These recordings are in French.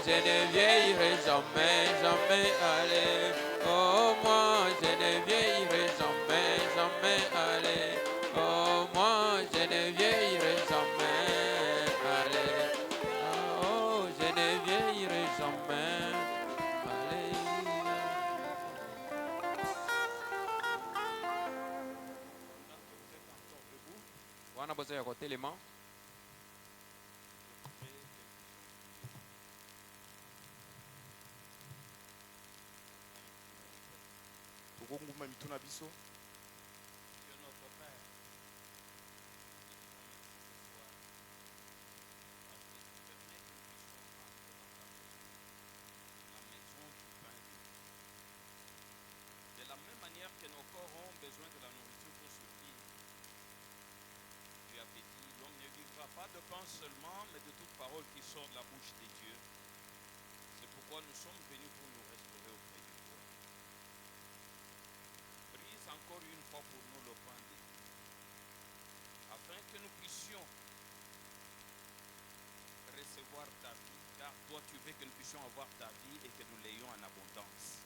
je ne vieillirai jamais, jamais, allez. Oh, moi, je ne vieillirai jamais, jamais, allez. Oh, moi, je ne vieillirai jamais, allez. Oh, je ne vieillirai jamais, alléluia. Wana bozo ya kotelema. Tokonguma mituna biso. De la même manière que nos corps ont besoin de la nourriture pour survivre, tu avais dit, l'homme ne vivra pas de pain seulement, mais de toute parole qui sort de la bouche de Dieu. C'est pourquoi nous sommes venus pour nous restaurer auprès de toi. Brise encore une fois pour nous le pain de Dieu, afin que nous puissions recevoir ta vie, car toi tu veux que nous puissions avoir ta vie et que nous l'ayons en abondance.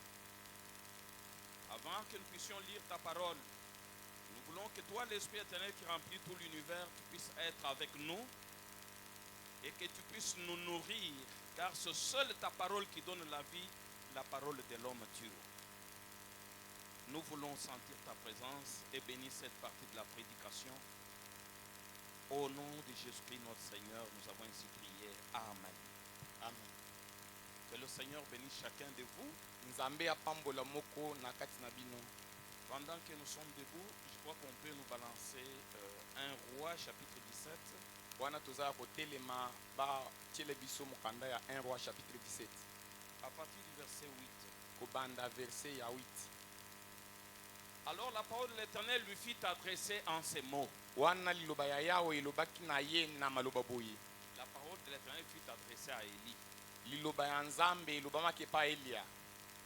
Avant que nous puissions lire ta parole, nous voulons que toi, l'Esprit éternel qui remplit tout l'univers, tu puisses être avec nous et que tu puisses nous nourrir, car c'est seule ta parole qui donne la vie, la parole de l'homme Dieu. Nous voulons sentir ta présence et bénir cette partie de la prédication. Au nom de Jésus-Christ notre Seigneur, nous avons ainsi prié. Amen. Amen. Que le Seigneur bénisse chacun de vous. Nzambe apambola moko na kati na bino. Pendant que nous sommes debout, je crois qu'on peut nous balancer 1 Roi chapitre 17. Wana tozala kotelema ba tiele biso mokanda ya 1 Roi chapitre 17. À partir du verset 8. Kobanda verset ya 8. Alors la parole de l'Éternel lui fit adresser en ces mots. Wana liloba ya Yawe elobaki na ye na maloba boye. La parole de l'Éternel fut adressée à Élie. Liloba ya Nzambe elobamaki pa Elia.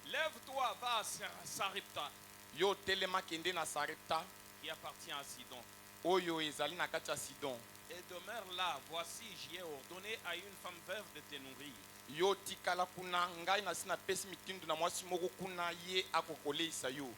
Lève-toi, va à Sarepta, Yo telema kende na Sarepta qui appartient à Sidon, oyo ezali na kati ya Sidon. et demeure là. Voici, j'y ai ordonné à une femme veuve de te nourrir. Yo tikala kuna ngai na sina pesi mitindu na mwasi moko kuna ye akokoleisa yo.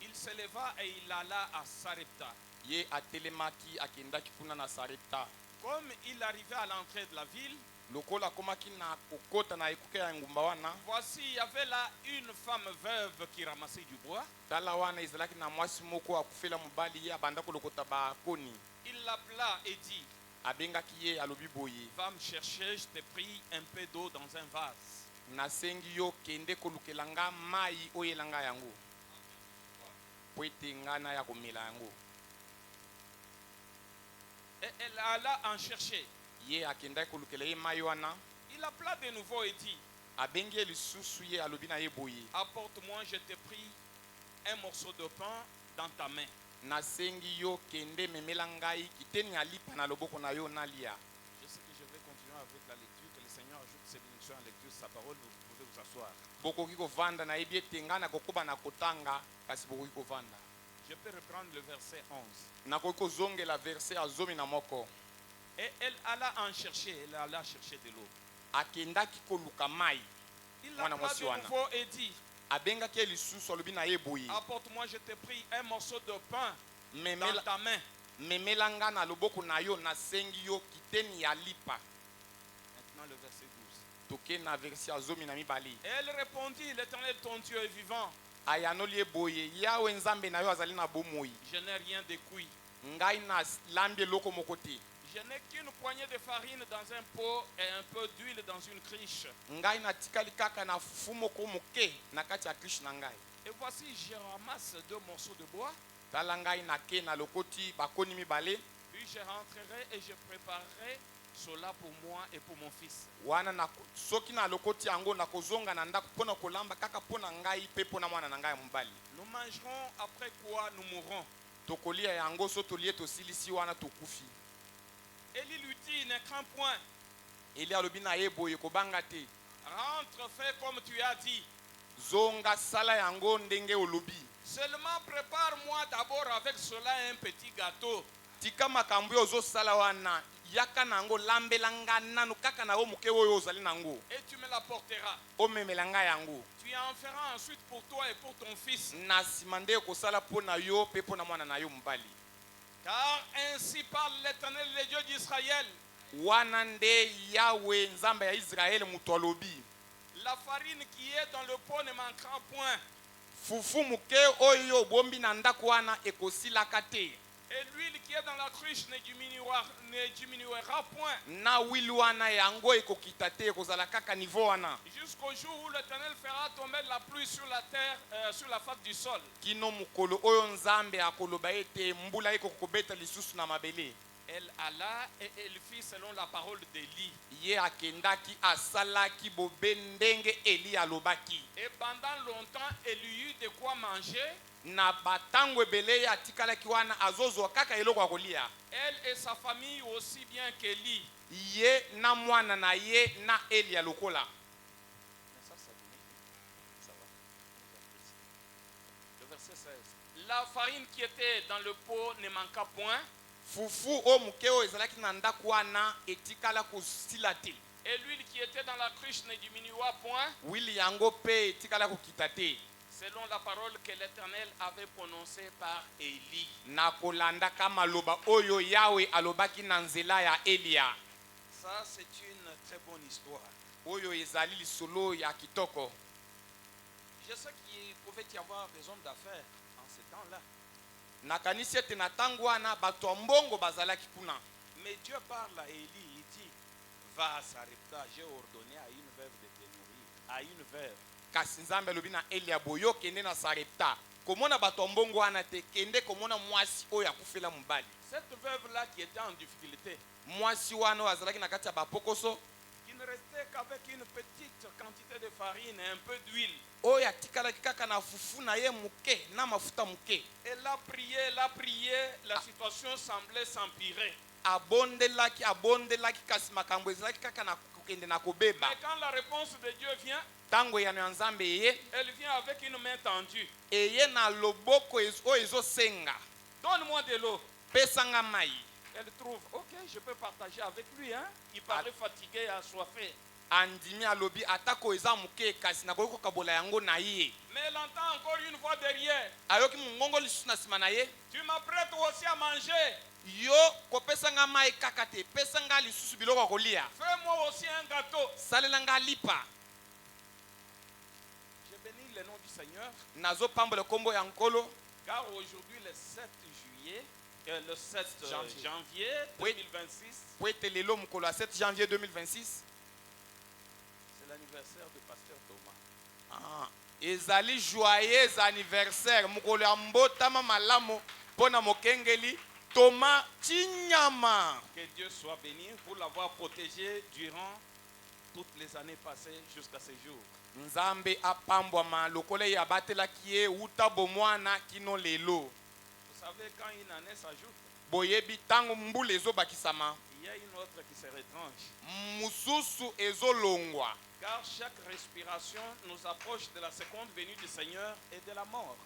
Il se leva et il alla à Sarepta. Ye atelemaki akendaki kuna na Sarepta. Comme il arrivait à l'entrée de la ville, lokola komaki na kokota na ekuke ya ngumba wana. voici, il y avait là une femme veuve qui ramassait du bois. Tala wana ezalaki na mwasi moko akufela mobali ye abanda kolokota bakoni. Il l'appela et dit, abengaki ye alobi boye. Va me chercher, je t'ai pris un peu d'eau dans un vase. Nasengi yo kende kolukela nga mai oyela nga yango. Po ete nga na ya komela yango. Et elle alla en chercher. Ye akendaki kolukela ye mai wana. Il appela de nouveau et dit, abengi ye lisusu ye alobi na ye boye. apporte-moi, je t'ai pris un morceau de pain dans ta main. Nasengi yo kende memela ngai kiteni ya lipa na loboko na yo nalia. Je sais que je vais continuer avec la lecture, que le Seigneur ajoute ses bénédictions à la lecture de sa parole. Vous pouvez vous asseoir. Bokoki kovanda na yebi ete nga na kokoba na kotanga kasi bokoki kovanda. Je peux reprendre le verset 11. Nakoki kozongela verset ya zomi na moko. Et elle alla en chercher, elle alla chercher de l'eau. Akendaki koluka mai. Il Mwana l'appela mwasi de wana. nouveau et dit, abengaki ye lisusu alobi na ye boye. apporte-moi, je t'ai pris un morceau de pain dans memela, ta main. memela nga na loboko na yo nasengi yo kiteni ya lipa. Maintenant le verset 12. Toke na verset ya zomi na mibale. Et elle répondit, l'Éternel ton Dieu est vivant. ayanoli ye boye yawe nzambe na yo azali na bomoi. Je n'ai rien de cuit. ngai na lambi eloko moko te. Je n'ai qu'une poignée de farine dans un pot et un peu d'huile dans une criche. ngai natikali kaka na fufu moko moke na kati ya krish na ngai. Et voici, je ramasse 2 morceaux de bois. tala ngai nake na lokoti bakoni mibale. Puis je rentrerai et je préparerai cela pour moi et pour mon fils. wana na soki na lokoti yango nakozonga na ndako mpona kolamba kaka mpona ngai mpe mpona mwana na ngai ya mobali. Nous mangerons, après quoi nous mourrons. tokolia yango so tolie tosilisi wana tokufi. Élie lui dit, ne crains point. eli alobi na ye boye kobanga te. Rentre, fais comme tu as dit. zonga sala yango ndenge olobi. Seulement prépare-moi d'abord avec cela un petit gâteau. tika makambo oyo ozosala wana yaka nango lambelanga nanu kaka na yo moke oyo ozali nango et tu me l'apporteras. omemela ngai yango Tu en feras ensuite pour toi et pour ton fils. na nsima nde ekosala mpo na yo mpe mpo na mwana na yo mobali Car ainsi parle l'Éternel, le Dieu d'Israël. wana nde yawe nzambe ya israele moto alobi La farine qui est dans le pot ne manquera point. fufu moke oyo obombi na ndako wana ekosilaka te Et l'huile qui est dans la cruche ne diminuera point. na wili wana yango ekokita te ekozala kaka nivo wana Jusqu'au jour où l'Éternel fera tomber la pluie sur la terre, sur la face du sol. kino mokolo oyo nzambe akoloba ete mbula ekokobeta lisusu na mabele Elle alla et elle fit selon la parole d'Élie. ye akendaki asalaki bobe ndenge eli alobaki Et pendant longtemps, elle eut de quoi manger. na batango ebele ye atikalaki wana azozwa kaka eloko ya kolia Elle et sa famille aussi bien qu'Élie. ye na mwana na ye na eli ya lokola Le verset 16. La farine qui était dans le pot ne manqua point. fufu oyo moke oyo ezalaki na ndako wana etikala kosila te Et l'huile qui était dans la cruche ne diminua point. wili yango mpe etikala kokita te Selon la parole que l'Éternel avait prononcée par Élie. na kolandaka maloba oyo yawe alobaki na nzela ya elia Ça, c'est une très bonne histoire. oyo ezali lisolo ya kitoko Je sais qu'il pouvait y avoir des hommes d'affaires en ce temps-là. nakanisi ete na ntango wana bato ya mbongo bazalaki kuna Mais Dieu parle à Élie, il dit, va à Sarepta, j'ai ordonné à une veuve de te nourrir. À une veuve. kasi nzambe alobi na elia boyo kende na sarepta komona bato ya mbongo wana te kende komona mwasi oyo akufela mobali Cette veuve-là qui était en difficulté, mwasi wana oyo azalaki na kati ya bapokoso qui ne restait qu'avec une petite quantité de farine et un peu d'huile. oyo atikalaki kaka na fufu na ye moke na mafuta moke Elle a prié, la situation semblait s'empirer. abondelaki kasi makambo ezalaki kaka na kokende na kobeba Mais quand la réponse de Dieu vient, ntango eyano ya nzambe elle vient avec une main tendue. eye na loboko oyo ezosenga Donne-moi de l'eau. pesanga mai Elle trouve, ok, je peux partager avec lui. Hein? Il parlait fatigué et assoiffé. andimi alobi atako eza moke kasi nakoki kokabola yango na ye Mais elle entend encore une voix derrière. ayoki mongongo lisusu na nsima na ye Tu m'apprêtes aussi à manger. yo kopesanga mai kaka te pesanga lisusu biloko ya kolia Fais-moi aussi un gâteau. salelanga lipa Je bénis le nom du Seigneur. nazopambola kombo ya nkolo Car aujourd'hui, le 7 juillet, le 7 Janvier. janvier Oui. 2026, po ete lelo mokolo ya 7 janvier 2026 c'est l'anniversaire du pasteur Thomas. ezali joyeux anniversaire mokolo ya mbotama malamu mpo na mokengeli Thomas Chinyama. Que Dieu soit béni pour l'avoir protégé durant toutes les années passées jusqu'à ce jour. nzambe apambwama lokola ye abatelaki ye uta bomwana kino lelo Vous savez, quand une année s'ajoute, boyebi ntango mbula ezobakisama il y a une autre qui se retranche. mosusu ezolongwa Car chaque respiration nous approche de la seconde venue du Seigneur et de la mort.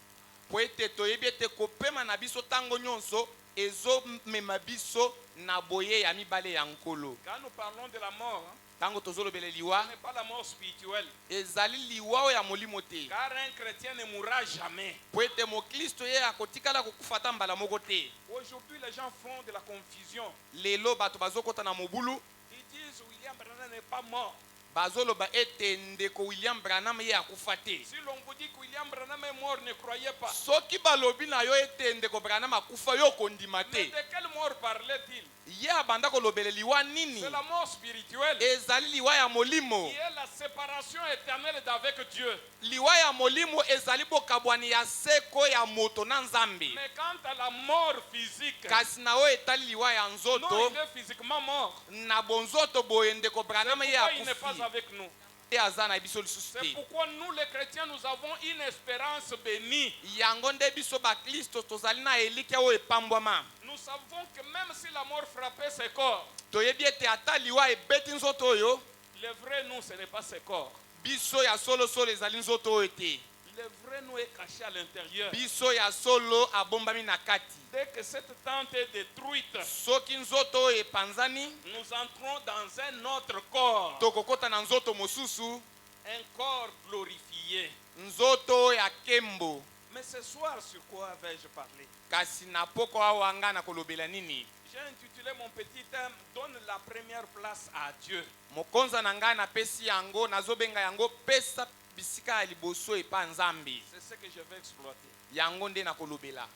po ete toyebi ete kopema na biso ntango nyonso ezomema biso na boye ya mibale ya nkolo Quand nous parlons de la mort, ntango tozolobela ce liwa n'est pas la mort spirituelle. ezali liwa oyo ya molimo te Car un chrétien ne mourra jamais. po ete moklisto ye akotikala kokufa ata mbala moko te Aujourd'hui, les gens font de la confusion. lelo bato bazokota na mobulu Ils disent William Branham n'est pas mort. bazoloba ete ndeko William Branham ye akufa te Si l'on vous dit que William Branham est mort, ne croyez pas. soki balobi na yo ete ndeko Branham akufa yo kondima Mais te de quelle mort parlait-il? ye abanda kolobela liwa nini C'est la mort spirituelle ezali liwa ya molimo qui est la séparation éternelle d'avec Dieu. liwa ya molimo ezali bokabwani ya seko ya moto na nzambe Mais quant à la mort physique, kasi na oyo etali liwa ya non, nzoto il est physiquement mort. na bonzoto boye ndeko Branham ye Pourquoi il n'est akufi pas avec nous? te aza na biso lisusu C'est te pourquoi nous, les chrétiens, nous avons une espérance bénie. yango nde biso baklisto tozali na elikya oyo epambwama Nous savons que même si la mort frappait ses corps, toyebi ete ata liwa ebeti nzoto oyo le vrai nous, ce n'est pas ses corps. biso ya solosolo ezali nzoto oyo te Le vrai nous est caché à l'intérieur. biso ya solo abombami na kati. Dès que cette tente est détruite, Soki nzoto oyo epanzani, nous entrons dans un autre corps, tokokota na nzoto mosusu, un corps glorifié. nzoto ya kembo. Mais ce soir, sur quoi vais-je parler? Kasi na poko awa nga na kolobela nini? J'ai intitulé mon petit thème Donne la première place à Dieu. Mokonza na nga na pesi yango, nazobenga yango pesa bisika ya liboso epa nzambe. C'est ce que je vais exploiter. Yango nde na kolobela.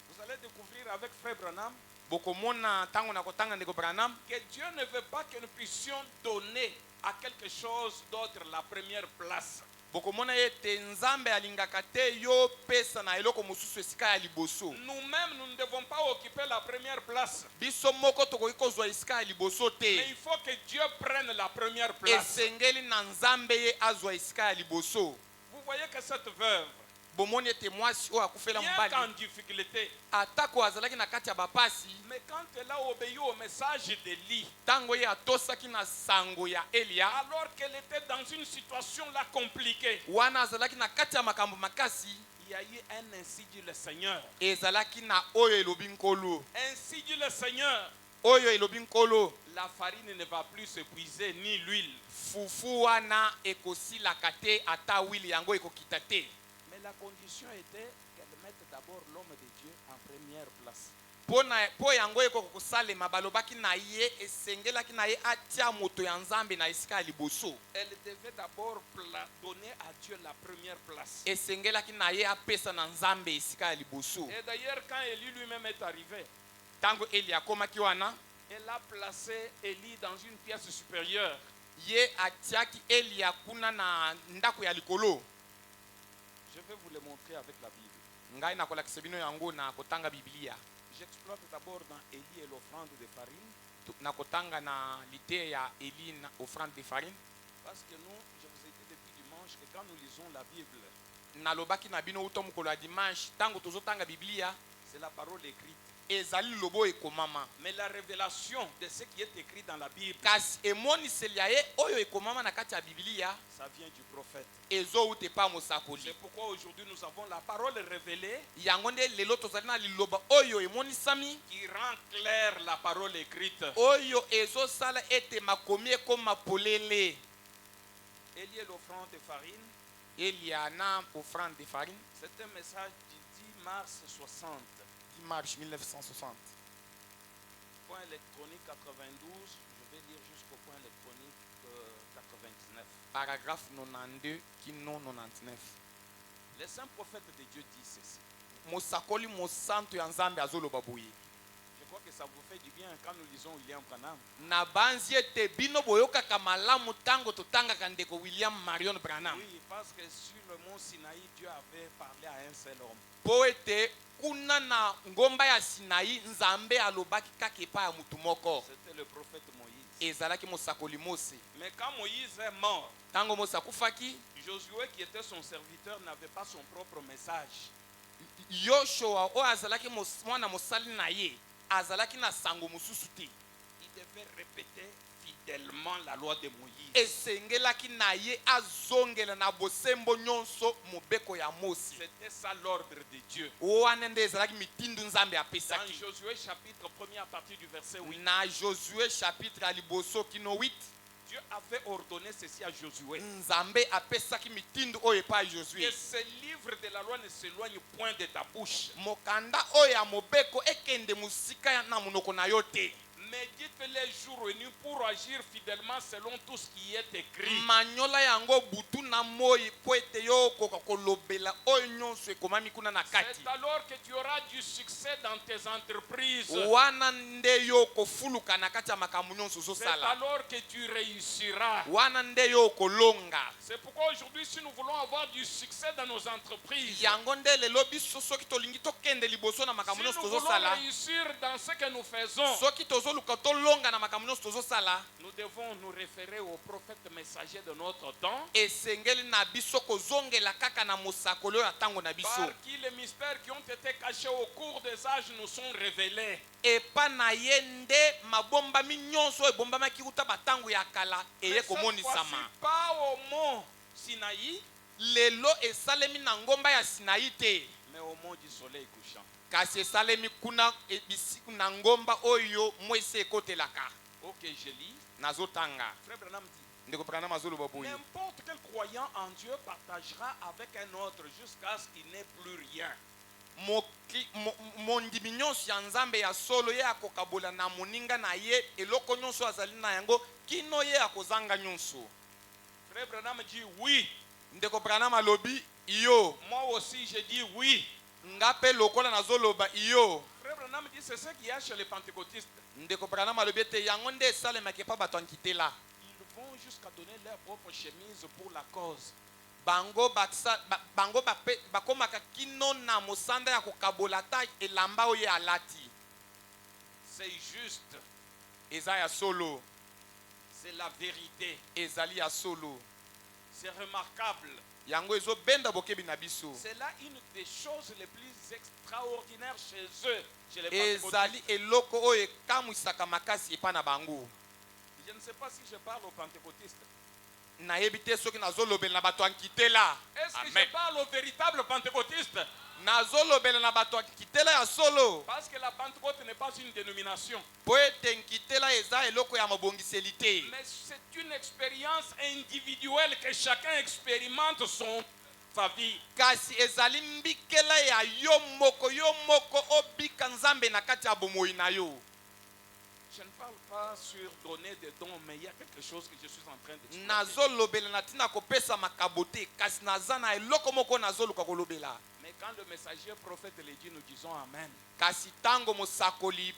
Vous allez découvrir avec Frère Branham Bokomona tango na kotanga ndeko Branham que Dieu ne veut pas que nous puissions donner à quelque chose d'autre la première place. bokomona ete nzambe alingaka te yo pesa na eloko mosusu esika ya liboso. Nous-mêmes, nous ne devons pas occuper la première place. Biso moko tokoki kozwa esika ya liboso Mais te. il faut que Dieu prenne la première place. Esengeli na nzambe ye azwa esika ya liboso. Vous voyez que cette veuve, Bomoni ete mwasi oyo akufela bien mobali qu'en difficulté, atako azalaki na kati ya bapasi, mais quand elle a obéi au message d'Élie, tango ye atosaki na sango ya Elia, alors qu'elle était dans une situation là compliquée, wana azalaki na kati ya makambo makasi, il y a eu un ainsi dit le Seigneur. ezalaki na oyo elobi nkolo. Ainsi dit le Seigneur, Oyo elobi nkolo, la farine ne va plus s'épuiser ni l'huile. fufu wana ekosilaka te ata wili yango ekokita te. Mais la condition était qu'elle mette d'abord l'homme de Dieu en première place. Po yango ekoko kosalema balobaki na ye esengelaki na ye atia moto ya nzambe na esika ya liboso. Elle devait d'abord donner à Dieu la première place. Esengelaki na ye apesa na nzambe esika ya liboso. Et d'ailleurs, quand Élie lui-même est arrivé, Tango Eli akomaki wana, elle a placé Élie dans une pièce supérieure. ye atiaki Eli akuna na ndako ya likolo. Je vais vous le montrer avec la Bible. Ngai nakolakisa bino yango na kotanga Biblia. J'exploite d'abord dans Élie et l'offrande de farine. Na kotanga na lite ya Eli na offrande de farine. Parce que nous, je vous ai dit depuis dimanche que quand nous lisons la Bible, Nalobaki na bino uto mukolo ya dimanche, tango tozotanga Biblia, c'est la parole écrite. ezali lobo ekomama. Mais la révélation de ce qui est écrit dans la Bible, Kasi emoniseli ya ye oyo ekomama na kati ya Biblia, ça vient du prophète. ezouta epa mosakoli. C'est pourquoi aujourd'hui nous avons la parole révélée Yango nde lelo tozali na liloba oyo emonisami, qui rend claire la parole écrite. oyo ezosala ete makomi ekoma polele. Élie et l'offrande de farine, Elia na offrande de farine, c'est un message du 10 mars 60. 10 mars 1960. Point électronique 92, je vais lire jusqu'au point électronique 99. Paragraphe 92 kino 99. Les saints prophètes de Dieu disent ceci. Mosakoli mosanto ya nzambe azoloba boye. Je crois que ça vous fait du bien quand nous lisons William Branham. Na banzi ete bino boyokaka malamu tango totangaka ndeko William Marion Branham. Oui, parce que sur le mont Sinaï, Dieu avait parlé à un seul homme. Po ete kuna na ngomba ya Sinai nzambe alobaki kaka epa ya mutu moko. C'était le prophète Moïse. Ezalaki mosakoli Mose. Mais quand Moïse est mort, Tango Mose akufaki, Josué qui était son serviteur n'avait pas son propre message. Yoshua oyo azalaki mwana mosali na ye azalaki na sango mosusu te. Il devait répéter fidèlement la loi de Moïse. Esengelaki na ye azongela na bosembo nyonso mobeko ya Mose. C'était ça l'ordre de Dieu. Wana nde ezalaki mitindu nzambe Dans apesaki. Josué chapitre 1er à partir du verset 8, Na Josué chapitre ya liboso kino 8, Dieu avait ordonné ceci à Josué. nzambe apesaki mitindu oyo epai ya Que Josué. ce livre de la loi ne s'éloigne point de ta bouche. Mokanda oyo ya mobeko ekende musika ya na monoko na yo te. Médite les jours et nuits pour agir fidèlement selon tout ce qui est écrit. Manyola yango butu na moi po ete yo koka kolobela oyo nyonso ekomami kuna na kati. C'est alors que tu auras du succès dans tes entreprises. Wana nde yo kofuluka na kati ya makambo nyonso C'est ozosala. alors que tu réussiras. Wana nde yo kolonga. C'est pourquoi aujourd'hui, si nous voulons avoir du succès dans nos entreprises, Yango nde lelo biso soki tolingi tokende liboso na si makambo nous nyonso voulons tozosala, réussir dans ce que nous faisons, soki tozoluka tolonga na makambo nyonso tozosala, nous devons nous référer aux prophètes messagers de notre temps, esengeli na biso kozongela kaka na mosakoli oyo ya ntango na biso. par qui les mystères qui ont été cachés au cours des âges nous sont révélés. Epa na ye nde mabombami nyonso oyo ebombamaki uta batango ya kala Mais eye cette fois-ci, komonisama. pas au mont Sinaï, lelo esalemi na ngomba ya Sinaï te, mais au mont du soleil couchant. kasi esalemi kuna ebisiku na ngomba oyo mwese ekotelaka. Ok, je lis. Nazotanga. Frère Branham dit, Ndeko Branham azoloba boye. n'importe quel croyant en Dieu partagera avec un autre jusqu'à ce qu'il n'ait plus rien. Mondimi nyonso ya Nzambe ya solo ye akokabola na moninga na ye eloko nyonso azali na yango kino ye akozanga nyonso. Frère Branham dit oui. Ndeko Branham alobi iyo. Moi aussi je dis oui. Ngape lokola nazoloba iyo. Frère Branham dit c'est ce qu'il y a chez les pentecôtistes. Ndeko Branham alobi te yango nde esalemaki pa bato ankitela. Ils vont jusqu'à donner leur propre chemise pour la cause. Bango bakomaka kino na mosanda ya kokabola ta elamba oye alati. C'est juste. Eza ya solo. C'est la vérité. Ezali ya solo. C'est remarquable. Yango ezo benda bokebi na biso. C'est là une des choses les plus extraordinaires chez eux, chez les Ezali pentecôtistes. eloko oye kamwisaka makasi epa na bango. Je ne sais pas si je parle aux pentecôtistes. Nayebi te soki nazolobela na bato ankitela. Est-ce que Amen. je parle aux véritables pentecôtistes? Nazolobela na bato ankitela ya solo. Parce que la Pentecôte n'est pas une dénomination. Po ete nkitela eza eloko ya mabongiseli te. Mais c'est une expérience individuelle que chacun expérimente sa vie. Kasi ezali mbikela ya yo moko obika Nzambe na kati ya bomoi na yo. Je ne parle pas sur donner des dons, mais il y a quelque chose que je suis en train d'expliquer. Nazolobela na tina kopesa makabote kasi nazana eloko moko nazoluka kolobela. Mais quand le messager prophète le dit, nous disons Amen. Kasi tango mosakoli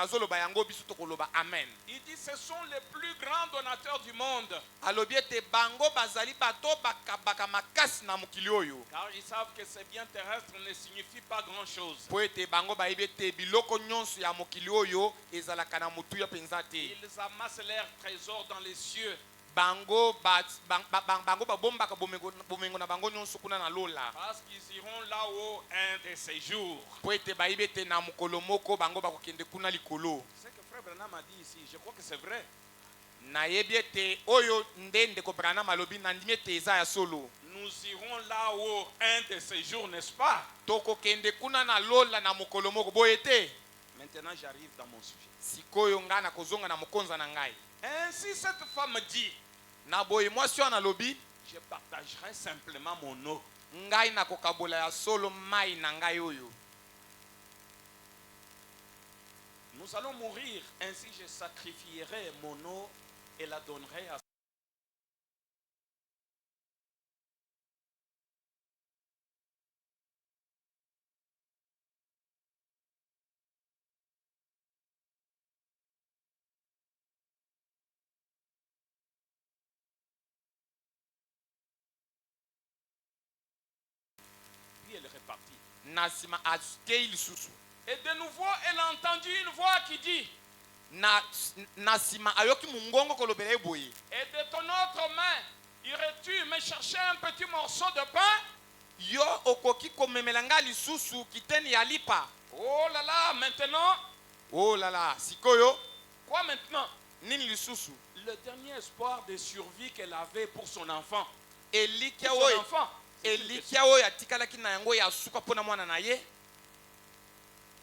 azoloba yango biso tokoloba amen. Il dit ce sont les plus grands donateurs du monde. Alobi ete bango bazali bato bakabaka makasi na mokili oyo. Car ils savent que ces biens terrestres ne signifient pas grand chose. Po ete bango bayebi ete biloko nyonso ya mokili oyo ezalaka na motuya penza te. Ils amassent leurs trésors dans les cieux. Bango babombaka bomengo na bango nyonso kuna na lola. Parce qu'ils iront là-haut un de ces jours. Po ete bayebi ete na mokolo moko bango bakokende kuna likolo. C'est ce que Frère Branham a dit ici. Je crois que c'est vrai. Nayebi ete oyo nde ndeko Branham alobi na ndimi ete eza ya solo. Nous irons là-haut un de ces jours, n'est-ce pas? Tokokende kuna na lola na mokolo moko boye te. Maintenant, j'arrive dans mon sujet. Sikoyo nga na kozonga na mokonza na ngai. Ainsi, cette femme dit, Na boye mwasi wana lobi je partagerai simplement mon eau. ngai na kokabola ya solo mai na ngai oyo. Nous allons mourir, ainsi je sacrifierai mon eau et la donnerai à puis elle est repartie. Na sima akei lisusu. Et de nouveau, elle a entendu une voix qui dit, Na sima ayoki mungongo kolobela ye boye. et de ton autre main, irais-tu me chercher un petit morceau de pain? Yo okoki komemela nga lisusu kiteni ya lipa. Oh là là, maintenant, Oh la la, sikoyo quoi maintenant? nini lisusu? Le dernier espoir de survie qu'elle avait pour son enfant. Elikia Pour son oyo enfant. Elikia oyo atikalaki na yango ya suka pona mwana na ye.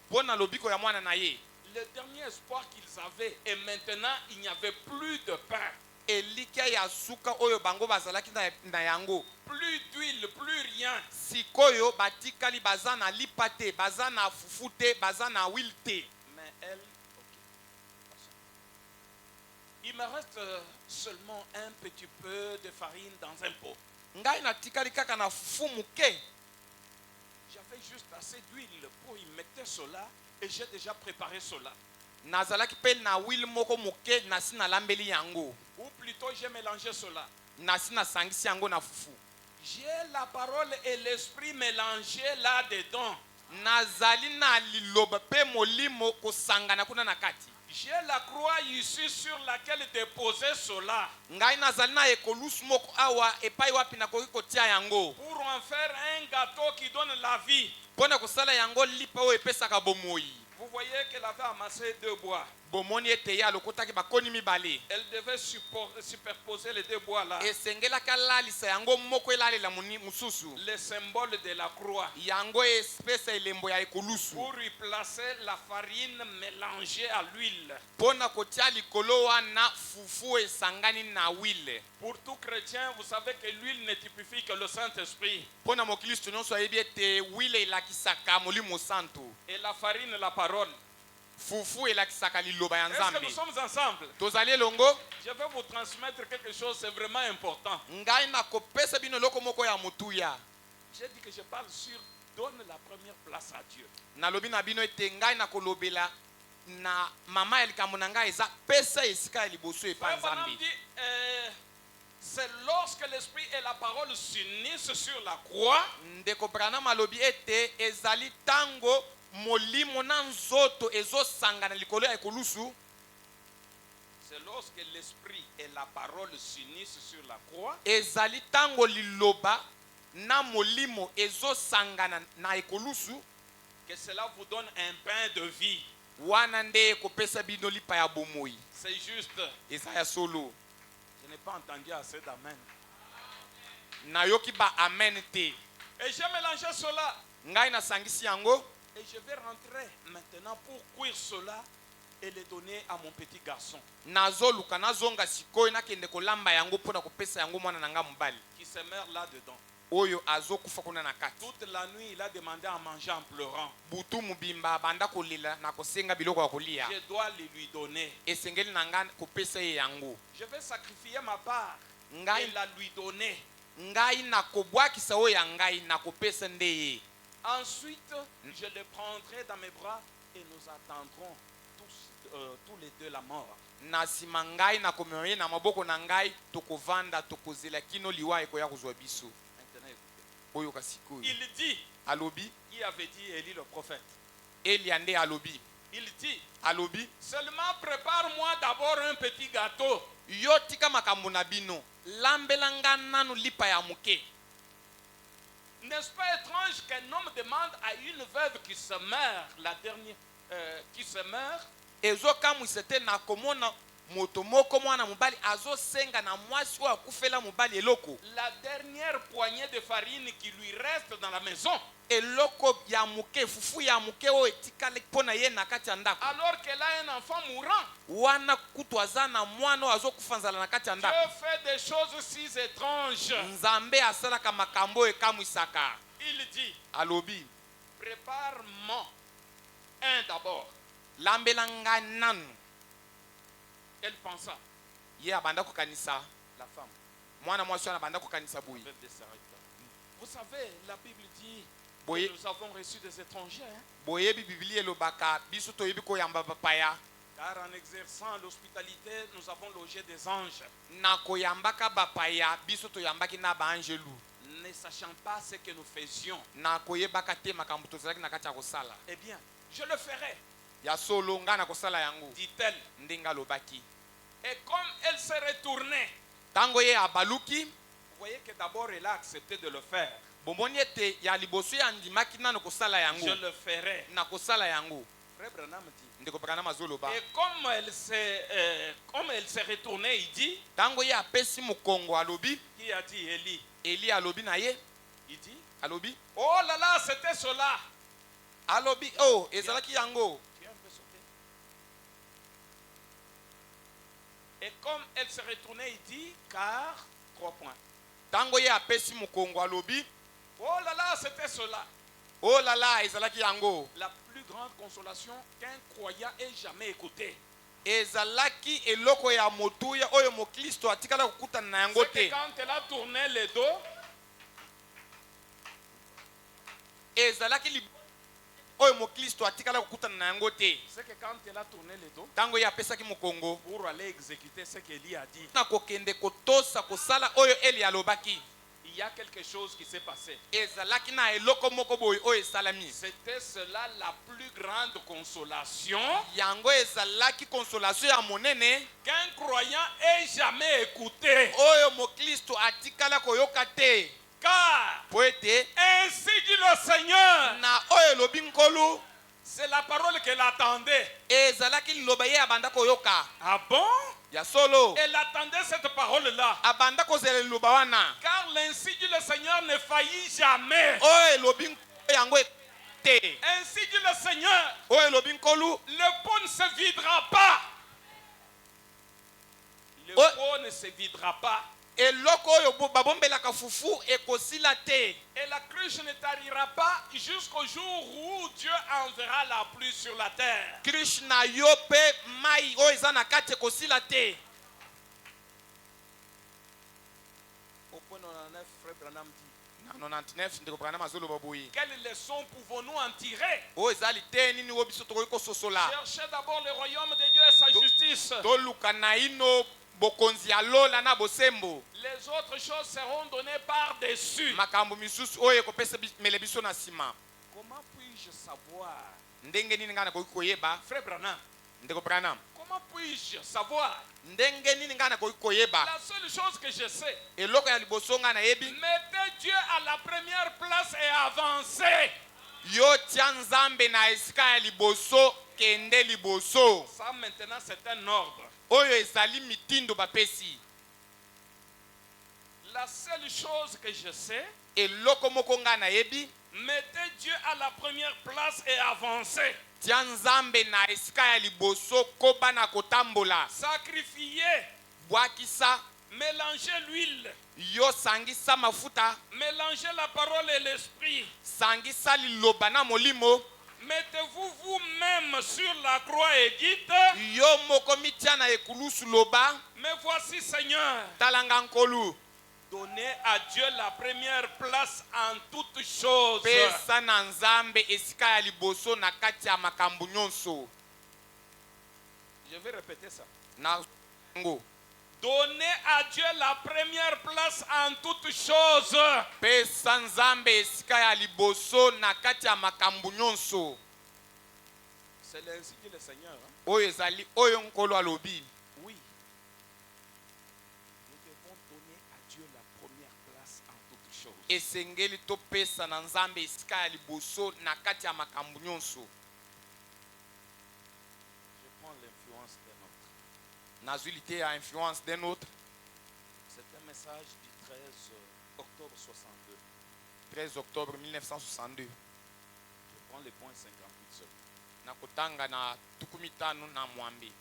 Pona lobiko ya mwana na ye. Le dernier espoir qu'ils avaient, et maintenant il n'y avait plus de pain, Elikia ya suka oyo bango bazalaki na yango. plus d'huile, plus rien. Sikoyo batikali baza na lipa te, baza na fufu te, baza na huile te. Mais elle, ok. Il me reste seulement un petit peu de farine dans un pot. Ngai natikali kaka na fufu muke. J'avais juste assez d'huile pour y mettre cela et j'ai déjà préparé cela. Nazalaki pe na huile moko muke nasi na lambeli yango. Ou plutôt j'ai mélangé cela. Nasi na sangisi yango na fufu. J'ai la parole et l'esprit mélangés là-dedans. Nazali na liloba pe molimo kosangana kuna na kati. J'ai la croix ici sur laquelle déposer cela. Ngai nazali na ekolusu moko awa epai wapi nakoki kotia yango. Pour en faire un gâteau qui donne la vie. Pona kosala yango lipa oyo epesaka bomoi. Vous voyez qu'elle avait amassé 2 bois. bomoni ete ye alokotaki bakoni mibale. Elle devait superposer les deux bois là. Esengelaki alalisa yango moko elalela mosusu. Le symbole de la croix. Yango espesa elembo ya ekolusu. Pour y placer la farine mélangée à l'huile. Pona kotia likolo wana fufu esangani na huile. Pour tout chrétien, vous savez que l'huile ne typifie que le Saint-Esprit. Pona mokristo nyonso ayebi ete huile elakisaka molimo santo. Et la farine, la parole. Fufu elakisaka liloba ya Est-ce que Nzambe. nous sommes ensemble? Tozali elongo. Je vais vous transmettre quelque chose, c'est vraiment important. Ngai nakopesa bino loko moko ya mutuya. J'ai dit que je parle sur donne la première place à Dieu. Nalobi na bino ete ngai nakolobela na mama ya likambo na ngai eza pesa esika ya liboso epa Nzambe. C'est lorsque l'esprit et la parole s'unissent sur la croix. Ndeko Branham alobi ete ezali tango molimo na nzoto ezosangana likolo ya ekolusu. C'est lorsque l'esprit et la parole s'unissent sur la croix. Ezali tango liloba na molimo ezosangana na ekolusu. Que cela vous donne un pain de vie. Wana nde ekopesa bino lipa ya bomoi. C'est juste. Eza ya solo. Je n'ai pas entendu assez d'amen. Nayoki ba amen te. Et j'ai mélangé cela. Ngai na sangisi yango. Et je vais rentrer maintenant pour cuire cela et le donner à mon petit garçon. Nazoluka nazonga sikoyo nakende kolamba yango pona kopesa yango mwana nanga mobali. Qui se meurt là-dedans. Oyo azokufa kuna na kati. Toute la nuit, il a demandé à manger en pleurant. Butu mubimba banda kolela na kosenga biloko ya kolia. Je dois le lui donner. Esengeli nanga kopesa ye yango. Je vais sacrifier ma part Ngai et la lui donner. Ngai na kobwakisa oyo ya ngai na kopesa nde ye. Ensuite, je le prendrai dans mes bras et nous attendrons tous les deux la mort. Na sima ngai na komyoye na maboko na ngai tokovanda tokozela kino liwa ekoya kozwa biso. Oyo kasikoyo. Il dit, Alobi, qui avait dit Élie le prophète. Eliande alobi. Il dit, Alobi, seulement prépare-moi d'abord un petit gâteau. yo tika makambo na bino. Lambelanga nanu lipa ya muke. N'est-ce pas étrange qu'un homme demande à une veuve qui se meurt, la dernière, qui se meurt, Ezo kamusete na komona moto moko mwana mobali azo senga na mwasi oyo akufela mobali eloko. la dernière poignée de farine qui lui reste dans la maison. Eloko ya muke fufu ya muke oyo etikali pona ye na kati ya ndako. Alors qu'elle a un enfant mourant. Wana kutu aza na mwana oyo azokufa nzala na kati ya ndako. Dieu fait des choses si étranges. Nzambe asalaka makambo ekamwisaka. Il dit, Alobi, prépare-moi un d'abord. lambelanga nanu. Elle pensa, Ye abanda kokanisa. la femme, Mwana mwasi wana abanda kokanisa boyi. veuve de Sarepta. Vous savez, la Bible dit Boye, que nous avons reçu des étrangers. Hein? boyebi Biblia elobaka biso toyebi koyamba bapaya. Car en exerçant l'hospitalité, nous avons logé des anges. Na koyambaka bapaya biso toyambaki na baangelu. Ne sachant pas ce que nous faisions. Na koyebaka te makambo tozalaki na kati ya kosala. Eh bien, je le ferai, Ya solo nga na kosala yango. dit-elle. Ndenga lobaki. Et comme elle s'est retournée, Tango ye abaluki, vous voyez que d'abord elle a accepté de le faire. bomoni ete ya liboso ya ndimaki nano kosala yango. Je le ferai. Na kosala yango. Frère Branham dit. Ndeko Branham azoloba. Et comme elle s'est retournée, il dit, Tango ye apesi mokongo alobi, qui a dit Élie? Eli alobi na ye, Il dit, alobi, oh là là, c'était cela. alobi, oh, ezalaki yango. Tu es un peu sauté. Et comme elle s'est retournée, il dit, car, 3 points. Tango ye apesi mokongo alobi, Oh là là, c'était cela. oh là là, ezalaki yango. La plus grande consolation qu'un croyant ait jamais écoutée. Ezalaki eloko ya motuya oyo mokristo atikala kokutana na yango C'est que te. quand elle a tourné le dos, Ezalaki li oyo mokristo atikala kokutana na yango te. c'est que quand elle a tourné le dos, Tango ye apesaki mokongo pour aller exécuter ce qu'Élie a dit, na kokende kotosa kosala oyo Eli alobaki. il y a quelque chose qui s'est passé. Ezalaki na eloko moko boye oyo esalami. C'était cela la plus grande consolation Yango ezalaki consolation ya monene qu'un croyant ait jamais écouté. oyo mokristo atikala koyoka te. Car, Po ete ainsi dit le Seigneur, na oyo elobi nkolu, C'est la parole qu'elle attendait. ezalaki liloba ye abanda koyoka Ah bon? ya solo Elle attendait cette parole-là. abanda kozela liloba wana Car l'ainsi dit le Seigneur ne faillit jamais. oyo elobi nkolo yango te Ainsi dit le Seigneur, oyo elobi nkolu le pot ne se videra pas. Le Oh. pot ne se videra pas. eloko oyo babombelaka fufu ekosila te Et la cruche ne tarira pas jusqu'au jour où Dieu enverra la pluie sur la terre. krishna yo mpe mai oyo eza na kati ekosila te Au point 99, Frère Branham dit, na 99 ndeko branham azoloba boye quelle leçon pouvons-nous en tirer? oyo ezali te nini oyo biso tokoki kososola Cherchez d'abord le royaume de Dieu et sa justice. toluka na ino bokonzi ya lola na bosembo Les autres choses seront données par-dessus. makambo misusu oyo ekopesa mele biso na nsima Comment puis-je savoir? ndenge nini ngai nakoki koyeba Frère Branham, ndeko branham comment puis-je savoir? ndenge nini ngai nakoki koyeba La seule chose que je sais, eloko ya liboso ngai nayebi mettez Dieu à la première place et avancez. yo tia nzambe na esika ya liboso kende liboso Ça maintenant c'est un ordre. oyo ezali mitindo bapesi La seule chose que je sais, eloko moko ngai nayebi mettez Dieu à la première place et avancez. tia nzambe na esika ya liboso koba na kotambola Sacrifiez, bwakisa mélangez l'huile, yo sangisa mafuta mélangez la parole et l'esprit. sangisa liloba na molimo Mettez-vous vous-même sur la croix et dites, yo moko mitia na ekulusu loba mais voici Seigneur, talanga nkolu donnez à Dieu la première place en toutes choses. pesa na nzambe esika ya liboso na kati ya makambo nyonso Je vais répéter ça. na ngo Donnez à Dieu la première place en toutes choses. pesa nzambe esika ya liboso na kati ya makambo nyonso C'est ainsi dit le Seigneur. Hein? oyo ezali oyo nkolo alobi Oui. Nous devons donner à Dieu la première place en toutes choses. esengeli topesa na nzambe esika ya liboso na kati ya makambo nyonso Je prends l'influence d'un autre. nazwi lite ya influence d'un autre C'est un message du 13 octobre 62. 13 octobre 1962 Je prends les points 58 seulement. na kotanga na 15 na mwambe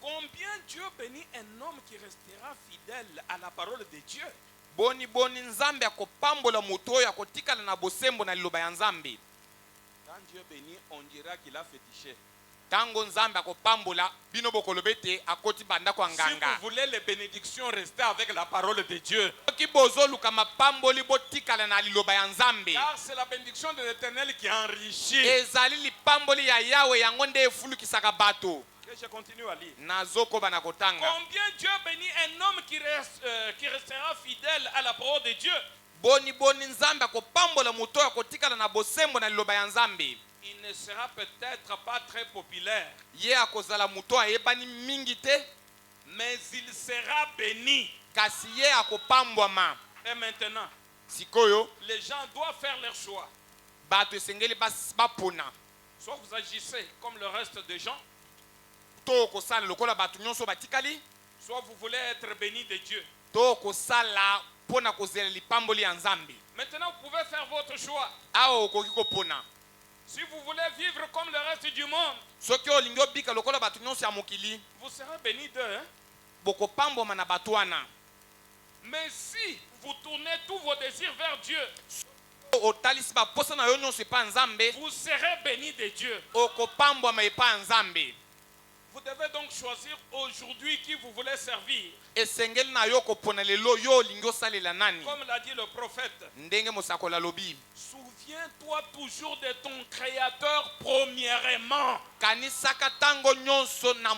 Combien Dieu bénit un homme qui restera fidèle à la parole de Dieu. boni boni nzambe akopambola moto oyo akotikala na bosembo na liloba ya nzambe Quand Dieu bénit, on dira qu'il a fétiché. tango nzambe akopambola bino bokoloba ete akoti bandako ya Si nganga vous voulez les bénédictions, restez avec la parole de Dieu. soki bozoluka mapamboli botikala na liloba ya nzambe Car c'est la bénédiction de l'Éternel qui enrichit. ezali lipamboli ya yawe yango nde efulukisaka bato Et je continue à lire. nazokoba na kotanga Combien Dieu bénit un homme qui restera fidèle à la parole de Dieu. boni boni nzambe akopambola moto oyo akotikala na bosembo na liloba ya nzambe Il ne sera peut-être pas très populaire, ye akozala moto ayebani mingi te mais il sera béni. kasi ye akopambwama Et maintenant, sikoyo les gens doivent faire leur choix. bato esengeli bapona Soit vous agissez comme le reste des gens, to kosala lokola bato nyonso batikali soit vous voulez être béni de Dieu. to kosala mpona kozela lipamboli ya nzambe Maintenant, vous pouvez faire votre choix. awa okoki kopona Si vous voulez vivre comme le reste du monde, soki olingi obika lokola bato nyonso ya mokili vous serez béni d'eux. Hein? bokopambwama na bato wana Mais si vous tournez tous vos désirs vers Dieu, otalisi baposa na yo nyonso epa ya nzambe vous serez béni de Dieu. okopambwama epa ya nzambe Vous devez donc choisir aujourd'hui qui vous voulez servir. esengeli na yo kopona lelo yo olingi osalela nani Comme l'a dit le prophète, ndenge mosakoli alobi souviens-toi toujours de ton Créateur premièrement. kanisaka ntango nyonso na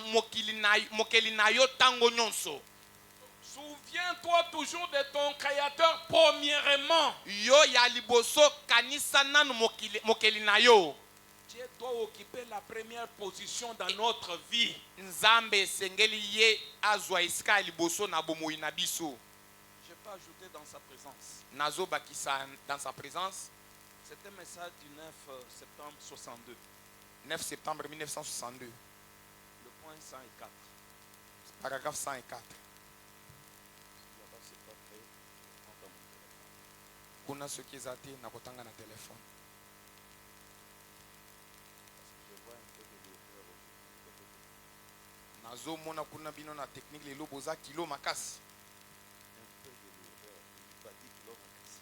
mokeli na yo ntango nyonso Souviens-toi toujours de ton Créateur premièrement. yo ya liboso kanisa nanu mokeli na yo Dieu doit occuper la première position dans notre vie. nzambe esengeli ye azwa esika ya liboso na bomoi na biso Je peux ajouter dans sa présence. nazobakisa dans sa présence C'est un message du 9 septembre 62. 9 septembre 1962. Le point 104. Paragraphe 104. Là-bas, c'est pas fait. Je prends dans mon téléphone. Kuna soki eza te na kotanga na telefone. Parce que je vois un peu de l'erreur aujourd'hui. Nazomona kuna bino na technique lelo boza kilo makasi. Un peu de l'erreur. Pas 10 kilomètres.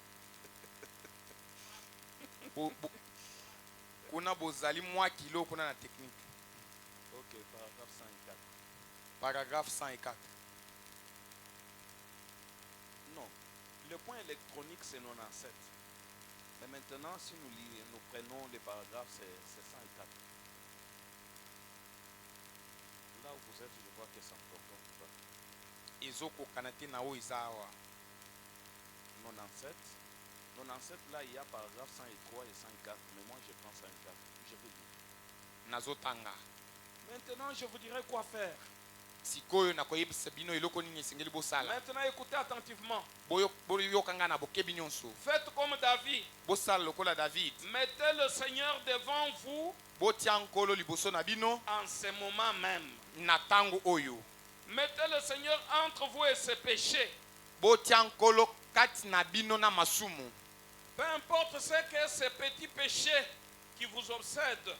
Kuna bozali mwa kilo kuna na technique. Ok, paragraphe 104. Paragraphe 104. Non. Le point électronique, c'est 97. Mais maintenant, si nous prenons les paragraphes, c'est 104. Là où vous êtes, je vois que ça ne concorde pas. Ezoko kanate na o izawa. 97. 97, là, il y a paragraphe 103 et 104. Mais moi, je prends 104. Je vais lire. Nazotanga. Maintenant, je vous dirai quoi faire. Sikoyo na koyebisa bino eloko nini esengeli bosala. Maintenant, écoutez attentivement. Boyokanga na bokebi nyonso. Faites comme David. Bosala lokola David. Mettez le Seigneur devant vous Botia nkolo liboso na bino en ce moment même. na tango oyo. Mettez le Seigneur entre vous et ses péchés. Botia nkolo kati na bino na masumu. Peu importe ce que ces petits péchés qui vous obsèdent.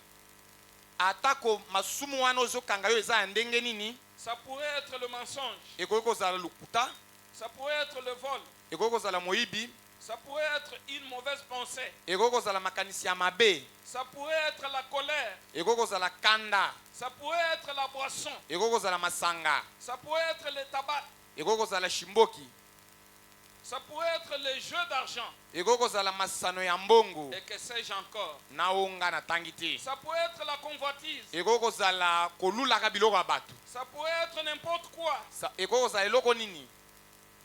Atako masumu wana ozokanga yo eza ya ndenge nini? Ça pourrait être le mensonge. Ekoki kozala lokuta, Ça pourrait être le vol. ekoki kozala moyibi, Ça pourrait être une mauvaise pensée. ekoki kozala makanisi ya mabe, Ça pourrait être la colère. ekoki kozala kanda, Ça pourrait être la boisson. ekoki kozala masanga, Ça pourrait être le tabac. ekoki kozala shimboki, Ça pourrait être les jeux d'argent. ekoki kozala masano ya mbongo Et que sais-je encore. na onga na tangi te, Ça pourrait être la convoitise. ekoki kozala kolulaka biloko ya bato, Ça pourrait être n'importe quoi. ekoki kozala eloko nini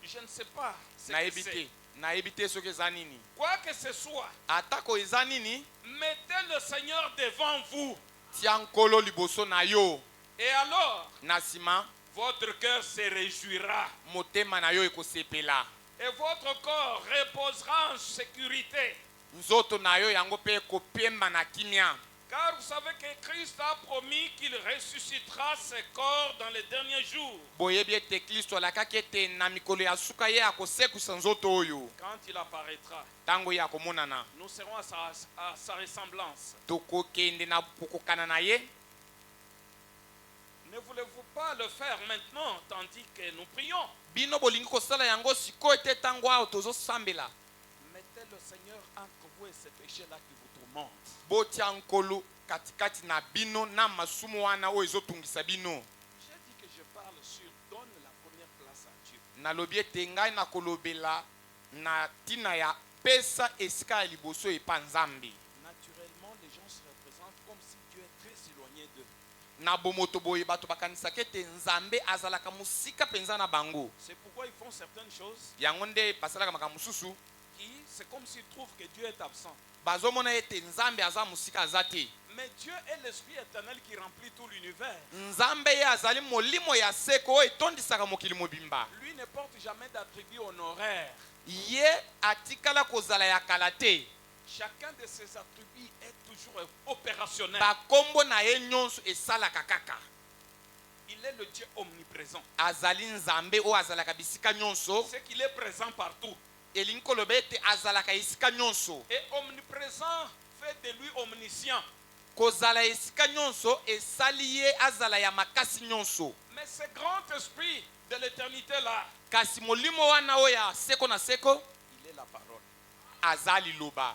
Je ne sais pas ce que nayebi c'est. te, nayebi te soki eza nini. Quoi que ce soit, Atako eza nini, mettez le Seigneur devant vous. tia nkolo liboso na yo, Et alors, na nsima votre cœur se réjouira. motema na yo ekosepela, Et votre corps reposera en sécurité. nzoto na yo yango mpe ekopemba na kimia. Car vous savez que Christ a promis qu'il ressuscitera ses corps dans les derniers jours. Boyebi ete Kristo alakaki ete na mikolo ya suka ye akosekwisa nzoto oyo. Quand il apparaîtra, Tango ye akomonana, nous serons à sa ressemblance. tokokende na kokokana na ye. Ne voulez-vous pas le faire maintenant tandis que nous prions? Bino bolingi kosala yango sikoyo ete tango awa tozosambela. Mettez le Seigneur entre vous et ces péchés-là qui vous tourmentent. Botia nkolo katikati na bino na masumu wana oyo ezotungisa bino. J'ai dit que je parle sur donne la première place à Dieu. Nalobi ete ngai nakolobela na tina ya pesa esika ya liboso epa Nzambe. Naturellement, les gens se représentent comme si Dieu est très éloigné d'eux. Na bomoto boye bato bakanisaka ete Nzambe azalaka mosika penza na bango. C'est pourquoi ils font certaines choses Yango nde basalaka makambo mosusu. qui, c'est comme s'ils trouvent que Dieu est absent. Bazomona ete Nzambe aza mosika aza te. Mais Dieu est l'Esprit éternel qui remplit tout l'univers. Nzambe ye azali molimo ya seko oyo etondisaka mokili mobimba. Lui ne porte jamais d'attributs honoraires. Ye atikala kozala ya kala te. Chacun de ses attributs est toujours opérationnel. Bakombo na ye nyonso esalaka kaka. Il est le Dieu omniprésent. Azali Nzambe oyo azalaka bisika nyonso. C'est qu'il est présent partout. Elingi koloba ete azalaka esika nyonso. Et omniprésent fait de lui omniscient. Kozala esika nyonso esali ye azala ya makasi nyonso. Mais ce grand esprit de l'éternité là, Kasi molimo wana oyo ya seko na seko il est la parole. azali loba.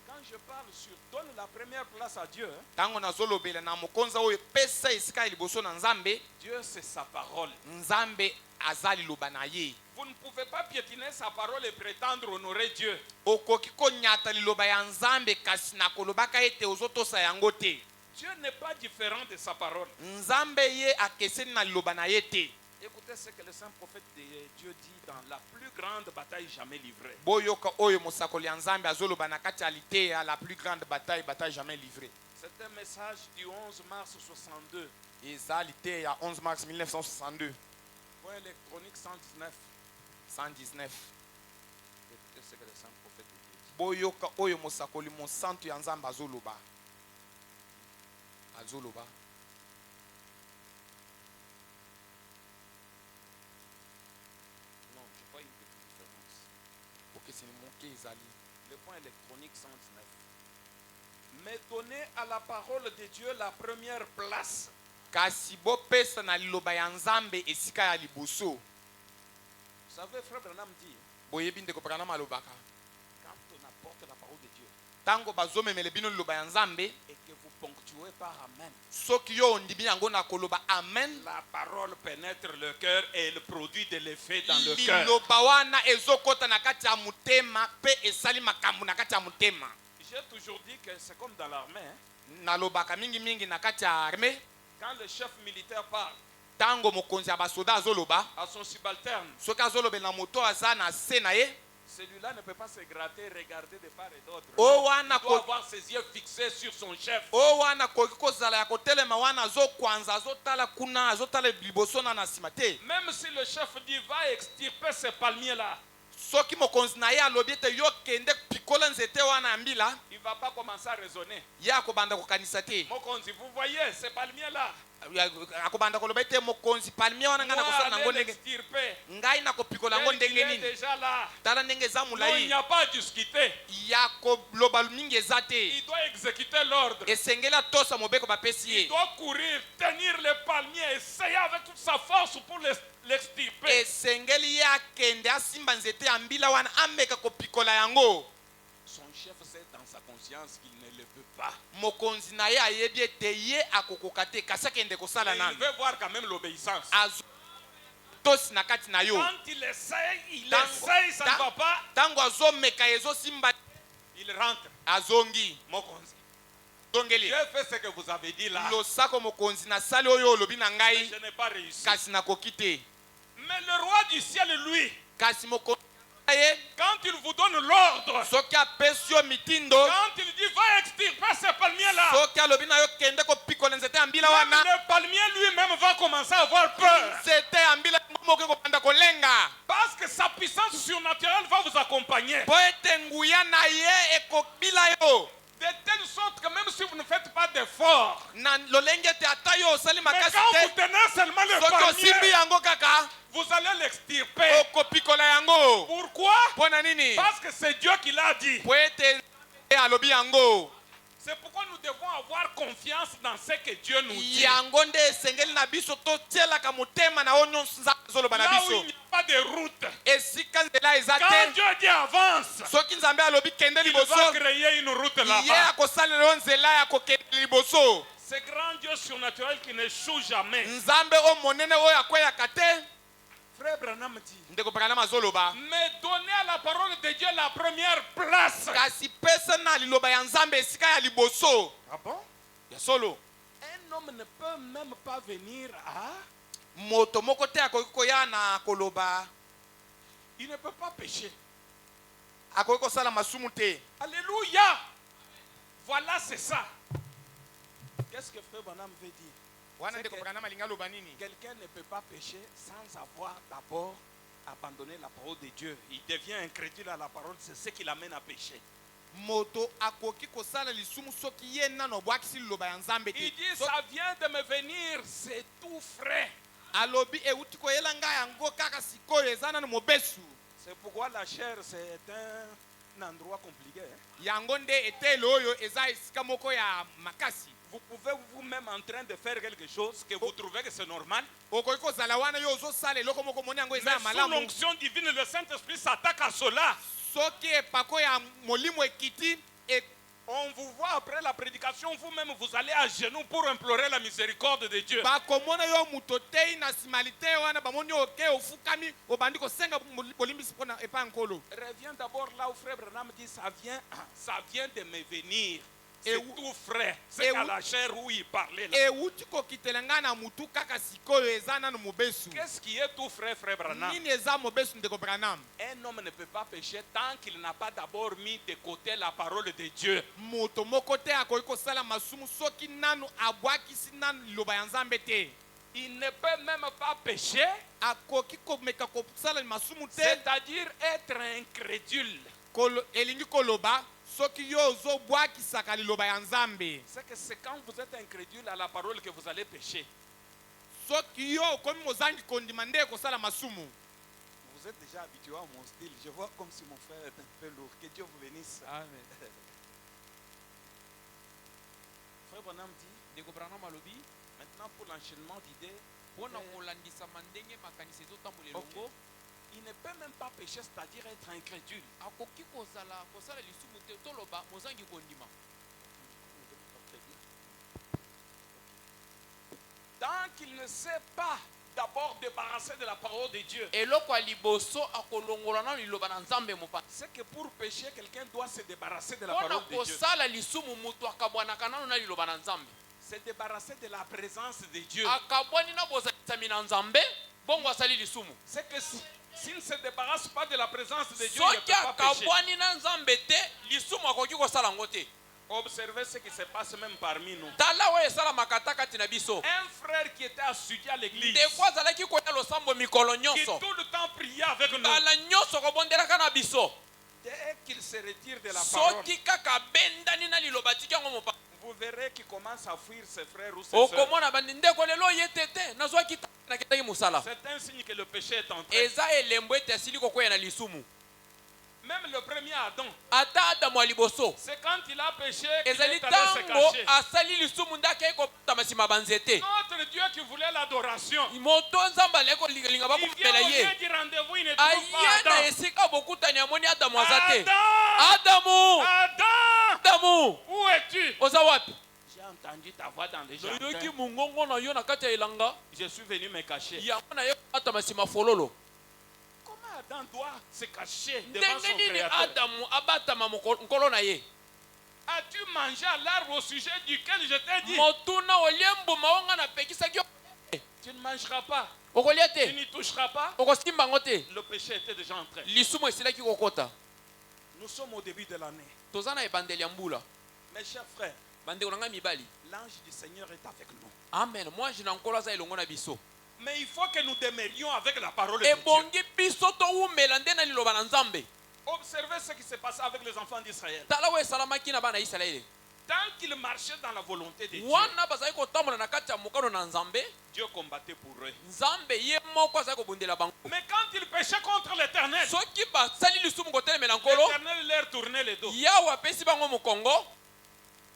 Quand je parle sur donne la première place à Dieu, Tango nazolobela na mokonza oyo pesa esika ya liboso na Nzambe, Dieu c'est sa parole. Nzambe azali loba na ye. Vous ne pouvez pas piétiner sa parole et prétendre honorer Dieu. Okoki konyata liloba ya Nzambe kasi na kolobaka ete ozotosa yango te. Dieu n'est pas différent de sa parole. Nzambe ye akeseni na liloba na ye te. Écoutez ce que le saint prophète de Dieu dit dans la plus grande bataille jamais livrée. Boyoka oyo mosakoli ya Nzambe azoloba na kati ya liteya la plus grande bataille jamais livrée. C'est un message du 11 mars 62. Eza liteya 11 mars 1962. Point électronique 119. 119. Écoutez ce que le saint prophète de Dieu dit. Boyoka oyo mosakoli mosantu ya Nzambe azoloba. azoloba. Non, je vois une petite différence. Okeseni moke ezali. Le point électronique 119. Mais donner à la parole de Dieu la première place. Kasi bopesa na liloba ya Nzambe esika ya liboso. Vous savez, frère Branham dit, Boyebi ndeko Branham alobaka. quand on apporte la parole de Dieu Tango bazomemele bino liloba ya Nzambe, et que vous ponctuez par Amen, soki yo ondimi yango na koloba amen, la parole pénètre le cœur et elle produit de l'effet dans le cœur. liloba wana ezokota na kati ya mutema pe esali makambo na kati ya mutema. J'ai toujours dit que c'est comme dans l'armée. Nalobaka mingi mingi na kati ya armée, Quand le chef militaire parle tango mokonzi ya basoda azoloba, à son subalterne, soki azolobe na moto aza na se na ye, celui-là ne peut pas se gratter, regarder de part et d'autre. Oh, Non, wana il doit ko- avoir ses yeux fixés sur son chef. o wana koki kozala ya kotelema wana azokwanza azotala kuna azotala liboso na na nsima te. Même si le chef dit va extirper ces palmiers-là, Soki mokonzi na ye alobi ete yo kende pikola nzete wana ya mbila, il ne va pas commencer à raisonner. ye akobanda kokanisa te. Mokonzi, vous voyez ces palmiers-là, Akobanda koloba ete mokonzi palmier wana ngai moi, nakosala nango allez ndenge l'extirper. ngai nakopikola yango Et il ndenge est nini. déjà là. Tala ndenge eza Non, il molai n'y a pas à discuter. ya koloba mingi eza te. Il doit exécuter l'ordre. Esengeli atosa mobeko bapesi Il ye. doit courir, tenir les palmiers, essayer avec toute sa force pour l'extirper. Esengeli ye akende asimba nzete ya mbila wana ameka kopikola yango. Son chef sait dans sa conscience qu'il ne le peut pas. Mokonzi na ye ayebi ete ye akokoka te kasi akende kosala Mais il nani. veut voir quand même l'obéissance. Azo tosi na kati na yo. Quand il essaye, ça ne Tango- va pas. Tango azomeka ezosimba Il rentre. azongi. Mokonzi, Tongeli. j'ai fait ce que vous avez dit là. Losako mokonzi na sali oyo olobi na Mais ngai je n'ai pas réussi. kasi nakoki te. Mais le roi du ciel, lui, Kasi mokonzi na ye quand il vous donne l'ordre, soki apesi yo mitindo, quand il dit va extirper ces palmiers-là, soki alobi na yo kende kopikola nzete ya mbila même wana, le palmier lui-même va commencer à avoir peur. nzete ya mbila moko ekobanda kolenga. Parce que sa puissance surnaturelle va vous accompagner. Po ete nguya na ye ekobila yo. De telle sorte que même si vous ne faites pas d'effort, Na lolenge ete ata yo osali mais makasi quand vous te, tenez seulement le soki osimbi palmier, yango kaka, vous allez l'extirper. okopikola yango. Pourquoi? Mpo na nini? Parce que c'est Dieu qui l'a dit. Po ete alobi yango. C'est pourquoi nous devons avoir confiance dans ce que Dieu nous dit. Yango nde esengeli na biso totielaka motema na oyo nyonso Nzambe azoloba na Là où biso. il n'y a pas de route, Esika nzela eza quand te, Dieu dit avance, soki Nzambe alobi kende il liboso, va créer une route ye là-bas. akosalela yo nzela ya kokende liboso. Ce grand Dieu surnaturel qui n'échoue jamais. Nzambe oyo monene oyo akweyaka te. Frère Branham dit, Ndeko Branham azoloba, mais donnez à la parole de Dieu la première place. kasi pesa na liloba ya Nzambe esika ya liboso. Ah bon? Ya solo. Un homme ne peut même pas venir à... Moto moko te akoki koya na koloba, Il ne peut pas pécher. akoki kosala masumu te. Alléluia. Voilà, c'est ça. Qu'est-ce que Frère Branham veut dire? Wana C'est ndeko que Branham alingi aloba nini? quelqu'un ne peut pas pécher sans avoir d'abord abandonné la parole de Dieu. Il devient incrédule à la parole, c'est ce qui l'amène à pécher. Moto akoki kosala lisumu soki ye nano bwakisi liloba ya Nzambe te. Il dit, ça vient de me venir, c'est tout frais. Alobi euti koyela ngai yango kaka sikoyo eza nano mobesu. C'est pourquoi la chair, c'est un endroit compliqué. Hein? Yango nde etelo oyo eza esika moko ya makasi. Vous pouvez vous-même en train de faire quelque chose que vous trouvez que c'est normal. Okoki kozala wana yo ozosala eloko moko moni yango Mais eza ya sous malamu. l'onction divine, le Saint-Esprit s'attaque à cela. Soki epako ya molimo ekiti, On vous voit après la prédication, vous-même vous allez à genoux pour implorer la miséricorde de Dieu. bakomona yo muto tei na simalite wana bamoni oke ofukami obandi kosenga bolimbisi mpona epa nkolo. Reviens d'abord là où Frère Branham dit, ça vient de me venir. Et C'est où- tout frais. C'est et qu'à où- la chair où il parlait là. Euti kokitela ngai na mutu kaka sikoyo eza nano mobesu. Qu'est-ce qui est tout frais, Frère Branham? Nini eza mobesu ndeko Branham? Un homme ne peut pas pécher tant qu'il n'a pas d'abord mis de côté la parole de Dieu. Moto moko te akoki kosala masumu soki nanu abwakisi nanu liloba ya Nzambe te. Il ne peut même pas pécher, Akoki komeka kosala masumu te. c'est-à-dire être incrédule. Elingi koloba soki yo ozobwakisaka liloba ya Nzambe, c'est que c'est quand vous êtes incrédule à la parole que vous allez pécher. soki yo okomi mozangi kondima nde kosala masumu. Vous êtes déjà habitué à mon style. Je vois comme si mon frère est un peu lourd. Que Dieu vous bénisse. Amen. Frère Bonham dit, Ndeko Branham alobi maintenant pour l'enchaînement d'idées, mpona kolandisama ndenge makanisi ezotambola elongo, il ne peut même pas pécher, c'est-à-dire être incrédule. akoki kosala lisumu te toloba mozangi kondima. Tant qu'il ne sait pas d'abord débarrasser de la parole de Dieu, Eloko ya liboso akolongola na liloba na Nzambe mopa. c'est que pour pécher, quelqu'un doit se débarrasser de la Mpona parole de Dieu. kosala lisumu mutu akabwanaka nano na liloba na Nzambe. Se débarrasser de la présence de Dieu. Akabwani na bozalisami na Nzambe, bongo asali lisumu. C'est que s'il ne se débarrasse pas de la présence de Dieu, il ne Soki peut pas pécher. akabwani na Nzambe te, lisumu akoki kosala ngo te. Observez ce qui se passe même parmi nous. Tala oyo esalamaka ata kati na biso. Un frère qui était assidu à l'église, Ndeko azalaki koya losambo mikolo qui nyonso. tout le temps priait avec nous, Tala nyonso kobondelaka na biso. dès qu'il se retire de la parole, Soki kaka bendani na liloba tiki yango mopa. vous verrez qu'il commence à fuir ses frères ou ses sœurs. Okomona bandi ndeko lelo ye tete nazwaki na ketaki musala. C'est un signe que le péché est entré. Eza elembo ete asili kokwea na lisumu. Même le premier Adam, Ata Adamu ya liboso. c'est quand il a péché qu'il Ezali est allé se tango cacher. asali lisumu ndake kopata masima banzete. Notre Dieu qui voulait l'adoration, Moto nzamba leko linga il vient bakupela au lieu ye. du rendez-vous, il ne trouve Aye pas na Adam. esika bokutani amoni Adamu azate. Adam! Adamu! Adam! Adamu! Où es-tu? Oza wapi? J'ai entendu ta voix dans les Yoki jardins. mungongo na yo na kati ya elanga. Je suis venu me cacher. Yango na ye kopata masima fololo. Comment Adam doit se cacher devant Ndenge son nini créateur? Adamu abatama nkolo na ye? As-tu mangé à l'arbre au sujet duquel je t'ai dit? Motuna oliembo maonga na pekisaki yo. Tu ne mangeras pas, Okolia tu te. n'y toucheras pas. Okosimba ngo te. Le péché était déjà entré. Lisumu esilaki kokota. Nous sommes au début de l'année. Toza na ebandeli ya mbula. Mes chers frères, Bandeko na ngai mibali. l'ange du Seigneur est avec nous. Amen. Moi je nankolo aza elongo na biso. Mais il faut que nous demeurions avec la parole de Dieu. Ebongi biso towumela nde na liloba na Nzambe. Observez ce qui s'est passé avec les enfants d'Israël. Tala oyo esalamaki na bana ya Isalaele. Tant qu'ils marchaient dans la volonté de Dieu, Wana bazali kotambola na kati ya mokano na Nzambe, Dieu combattait pour eux. Nzambe ye moko azali kobundela bango. Mais quand ils péchaient contre l'Éternel, Soki basali lisumu kotelemela nkolo, l'Éternel leur tournait le dos. Yawe apesi bango mokongo,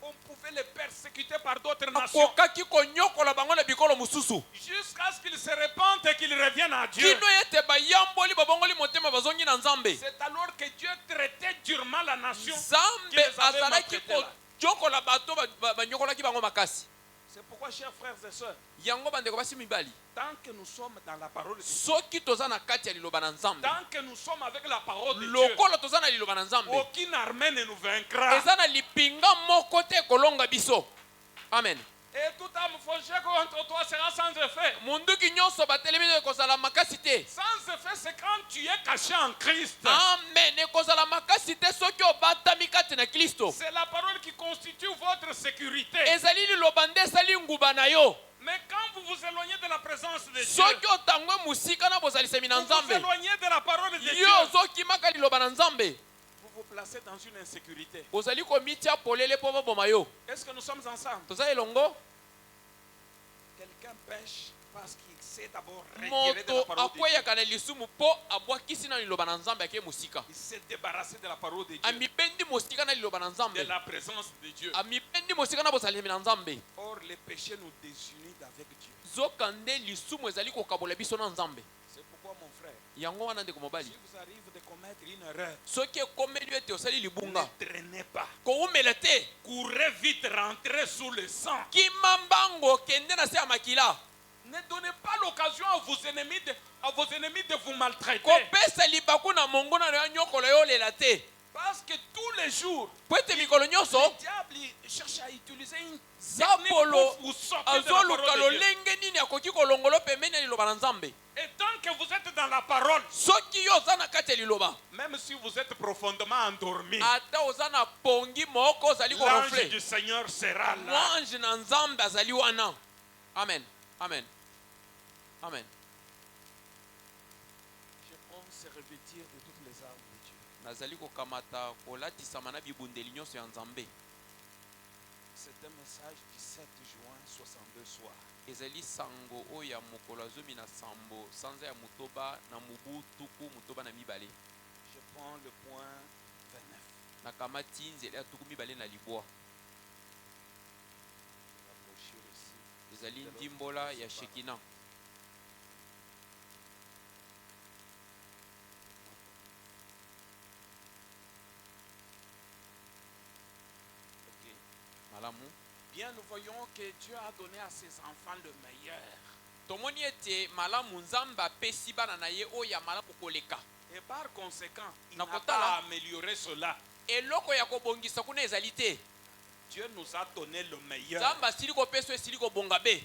On pouvait les persécuter par d'autres nations akokaki konyokola bango na bikolo mosusu. jusqu'à ce qu'ils se repentent et qu'ils reviennent à Dieu. Kino ete bayamboli babongoli motema bazongi na Nzambe. C'est alors que Dieu traitait durement la nation. Nzambe azalaki kojokola bato banyokolaki bango makasi. C'est pourquoi, chers frères et sœurs, Yango bandeko basi mibali. tant que nous sommes dans la parole de Dieu, Soki toza na kati ya liloba na Nzambe, tant que nous sommes avec la parole de Dieu, lokola toza na liloba na Nzambe, aucune armée ne nous vaincra. eza na lipinga moko te kolonga biso. Amen. Et toute âme fauchée contre toi sera sans effet. Munduki nyonso batelemi ekozala makasi te. Sans effet, c'est quand tu es caché en Christ. Amen. Ekozala makasi te soki obatami kati na Kristo. C'est la parole qui constitue votre sécurité. Ezali liloba nde esali nguba na yo. Mais quand vous vous éloignez de la présence de Dieu, Soki otangwe musika na bozalisemi na vous vous Nzambe, éloignez de la parole de Dieu, yo ozokimaka liloba na Nzambe, vous vous placez dans une insécurité. ozali komitia polele mpo baboma yo. Est-ce que nous sommes ensemble? Toza elongo. Quelqu'un pêche parce qu'il s'est d'abord retiré de la Moto parole de Dieu. akweyaka na lisumu mpo abwakisi na liloba na Nzambe ake musika. Il s'est débarrassé de la parole de Dieu, Amipendi mosika na liloba na de Nzambe. la présence de Dieu. Amipendi mosika na bozalemi na Nzambe. Or, les péchés nous désunissent avec Dieu. Zokande lisumu ezali kokabola biso na Nzambe. C'est pourquoi, mon frère, Yango wana ndeko si mobali. vous arrive de commettre une erreur, Soki ekomeli ete osali libunga, ne traînez pas. koumela te. Courez vite, rentrez sous le sang. Kimambango kende na se ya makila. Ne donnez pas l'occasion à vos ennemis de vous maltraiter. Kopesa libaku na mongo na yo nyokola yo lela te. Parce que tous les jours, Po ete mikolo nyonso, le diable il cherche à utiliser une technique Zapolo pour vous sortir de la azoluka parole de Dieu. lolenge nini akoki kolongolo pembeni ya liloba na Nzambe. Et tant que vous êtes dans la parole, Soki yo oza na kati ya liloba, même si vous êtes profondément endormi, ata oza na pongi moko ozali l'ange korofle, du Seigneur sera là. mwange na Nzambe azali wana. Amen. Amen. Amen. Je prends ce serviteur revêtir de toutes les armes de Dieu. nazali kokamata kolatisama na bibundeli nyonso ya nzambe. C'est un message du 7 juin 62 soir. Ezali sango oyo ya mokolo ya 17 sanza ya motoba na mubu tuku motoba na mibale. Je prends le point 29. Nakamati nzela ya tuku mibale na libwa. La brochure ici. Ezali ndimbola ya Shekina. Ok. Malamu. Bien, nous voyons que Dieu a donné à ses enfants le meilleur. Tomoni ete malamu nzamba apesi bana na ye oyo ya malamu koleka. Et par conséquent, il Na n'a kotala. pas amélioré cela. Eloko ya kobongisa kuna ezali te. Dieu nous a donné le meilleur. Nzamba asili kopesa esili kobonga be.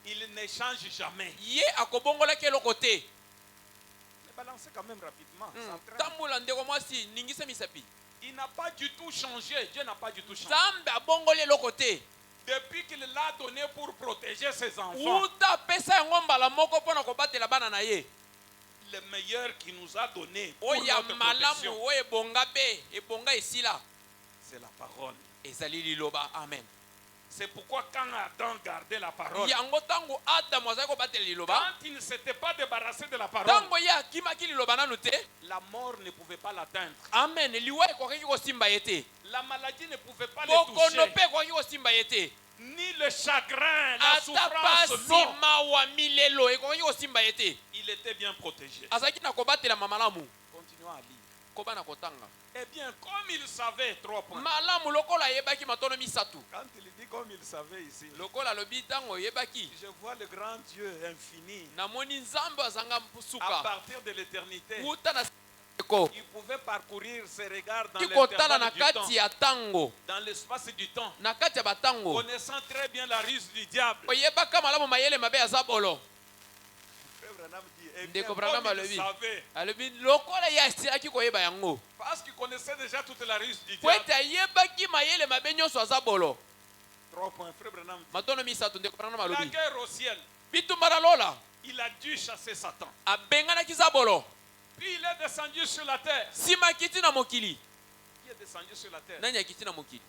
Il ne change jamais. Ye akobongolaki eloko te. Mais balancez quand même rapidement. ça traîne. Tambola ndeko mwasi ningisa misapi. Il n'a pas du tout changé. Dieu n'a pas du tout changé. Nzambe abongoli eloko te. Depuis qu'il l'a donné pour protéger ses enfants, Uta apesa yango mbala moko mpona kobatela bana na ye. le meilleur qu'il nous a donné pour Oyo ya notre malamu protection, oyo ebonga be ebonga esila. c'est la parole. Ezali liloba amen. C'est pourquoi quand Adam gardait la parole, Yango tango Adamu azali kobatela liloba. quand il ne s'était pas débarrassé de la parole, Tango ye akimaki liloba nanu te. la mort ne pouvait pas l'atteindre. Amen. Liwa ekokaki kosimba ye te. La maladie ne pouvait pas le Bokono toucher. mpe ekokaki kosimba ye te. Ni le chagrin, la Ata souffrance, pasi non. mawa milelo ekokaki kosimba ye te. Il était bien protégé. Azalaki na kobatela mamalamu. Continuons à lire. Kobana kotanga. Eh bien, comme il savait, 3 points. Malamu lokola yebaki matono misatu. Quand il dit comme il savait ici, Lokola lobi tango yebaki. je vois le grand Dieu infini. Namoni nzambe azanga À mpusuka. partir de l'éternité, Uta na ko. il pouvait parcourir ses regards dans Kikotala na l'intervalle du temps, kati ya tango. dans l'espace du temps, Na kati ya batango. connaissant très bien la ruse du diable. Oyebaka malamu mayele mabe ya zabolo. Frère Branham dit, eh bien, Ndeko Branham comme il alobi. savait, Alobi lokola ya asilaki koyeba yango. parce qu'il connaissait déjà toute la ruse du Po diable. ete ayebaki mayele mabe nyonso aza bolo. 3 points, Frère Branham dit, Matono misatu ndeko Branham la alobi. guerre au ciel, Bitumbara lola. il a dû chasser Satan. Abenganaki za bolo. Puis il est descendu sur la terre. Sima kiti na mokili. Qui est descendu sur la terre? Nani akiti na mokili?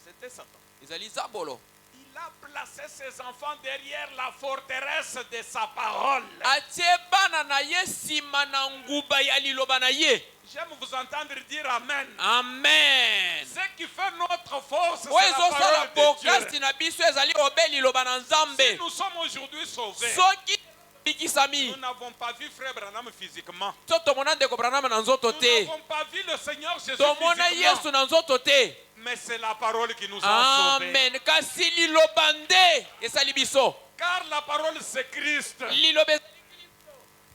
C'était Satan. Ezali za bolo. Il a placé ses enfants derrière la forteresse de sa parole. Atie bana na ye sima na nguba ya liloba na ye. J'aime vous entendre dire Amen. Amen. Ce qui fait notre force, c'est Oyo la ezosala parole de bokasi Dieu. na biso ezali obe liloba na Si nzambe. nous sommes aujourd'hui sauvés, Soki bikisami. nous n'avons pas vu Frère Branham physiquement. So tomona ndeko Branham na nzoto Nous te. n'avons pas vu le Seigneur Jésus Tomona physiquement. Yesu na nzoto te. Mais c'est la parole qui nous a sauvés. Amen. Kasi liloba nde esali biso. Car la parole c'est Christ. Liloba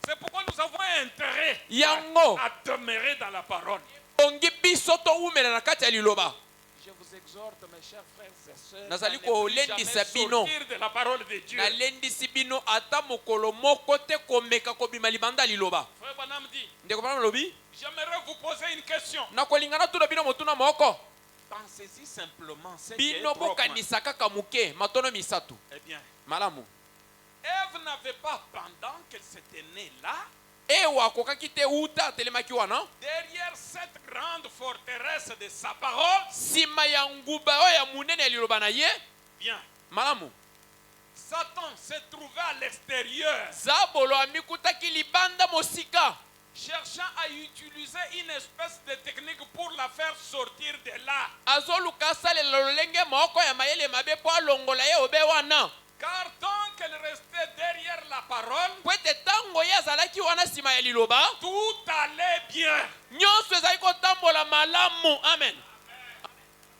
C'est pourquoi nous avons intérêt yango. à demeurer dans la parole. Ongi biso to umela na kati ya liloba. Je vous exhorte, mes chers frères et sœurs, Nazali à ne plus kolendisa jamais bino. sortir de la parole de Dieu. Nalendisi bino ata mokolo moko te komeka kobima libanda ya liloba. Frère Branham dit, Ndeko Branham lobi. j'aimerais vous poser une question. Nakolingana tuna bino motuna moko. Pensez-y simplement. C'est qui est Bino trois points. bokanisa kaka muke matono misatu. Eh bien, Malamu. Ève n'avait pas, pendant qu'elle s'était née là, Ewa akokaki te uta atelemaki wana. derrière cette grande forteresse de sa parole, Sima ya nguba oyo ya munene ya liloba na ye. bien, Malamu. Satan s'est trouvé à l'extérieur, Zabolo amikutaki libanda mosika. cherchant à utiliser une espèce de technique pour la faire sortir de là. Azoluka asalela lolenge moko ya mayele mabe po alongola ye obe wana. Car tant qu'elle restait derrière la parole, Po ete tango ye azalaki wana sima ya liloba. tout allait bien. Nyonso ezali kotambola malamu. Amen.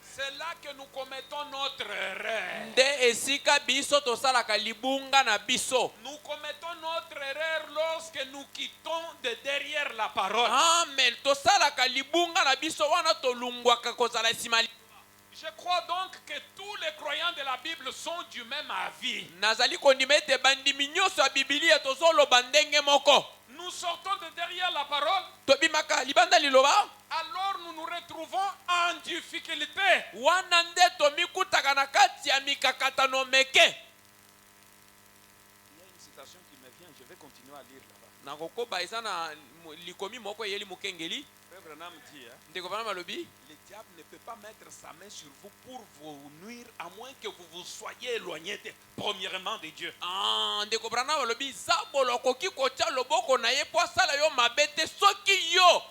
C'est là que nous commettons notre erreur. Nde esika biso tosalaka libunga na biso. Nous commettons notre erreur lorsque nous quittons de derrière la parole. Amen. Tosalaka libunga na biso wana tolungwaka kozala sima. Je crois donc que tous les croyants de la Bible sont du même avis. Nazali kondima ete bandimi nyonso ya Biblia tozoloba ndenge moko. Nous sortons de derrière la parole, Tobimaka libanda liloba. alors nous nous retrouvons en difficulté. Wana nde tomikutaka na kati ya mikakatano meke. Il y a une citation qui me vient, je vais continuer à lire là-bas. nakokoba eza na likomi moko yeli mokengeli Frère Branham dit, hein, ndeko bana malobi le diable ne peut pas mettre sa main sur vous pour vous nuire, à moins que vous vous soyez éloigné premièrement de Dieu. ndeko bana malobi zabolo akoki kotya loboko na ye po asala yo mabe te soki yo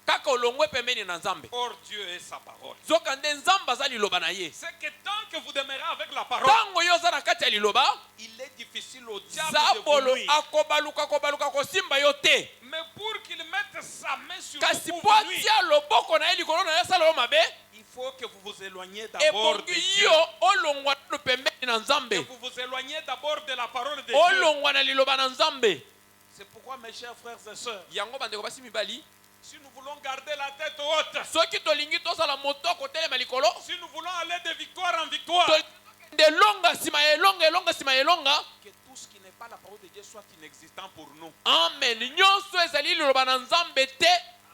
kaka olongwe pembeni na nzambe. Or Dieu est sa parole. Zoka nde nzambe aza liloba na ye. C'est que tant que vous demeurez avec la parole, tango yo oza na kati ya liloba il est difficile au diable de vous zabolo nuire. akobaluka kosimba yo te. Mais pour qu'il mette sa main sur kasi vous po pour vous nuire, atia loboko na ye likolo na ye asala yo mabe il faut que vous vous éloigniez d'abord de ebongi Dieu. yo olongwa no pembeni na Que nzambe, vous vous éloignez d'abord de la parole de Dieu. olongwa na liloba na nzambe. C'est pourquoi, mes chers frères et sœurs, yango bandeko basi mibali, si nous voulons garder la tête haute, soki tolingi tozala moto kotelema likolo, si nous voulons aller de victoire en victoire, de longa sima ya elonga sima ya elonga, que tout ce qui n'est pas la parole de Dieu soit inexistant pour nous. amen, nyonso ezali liloba na nzambe te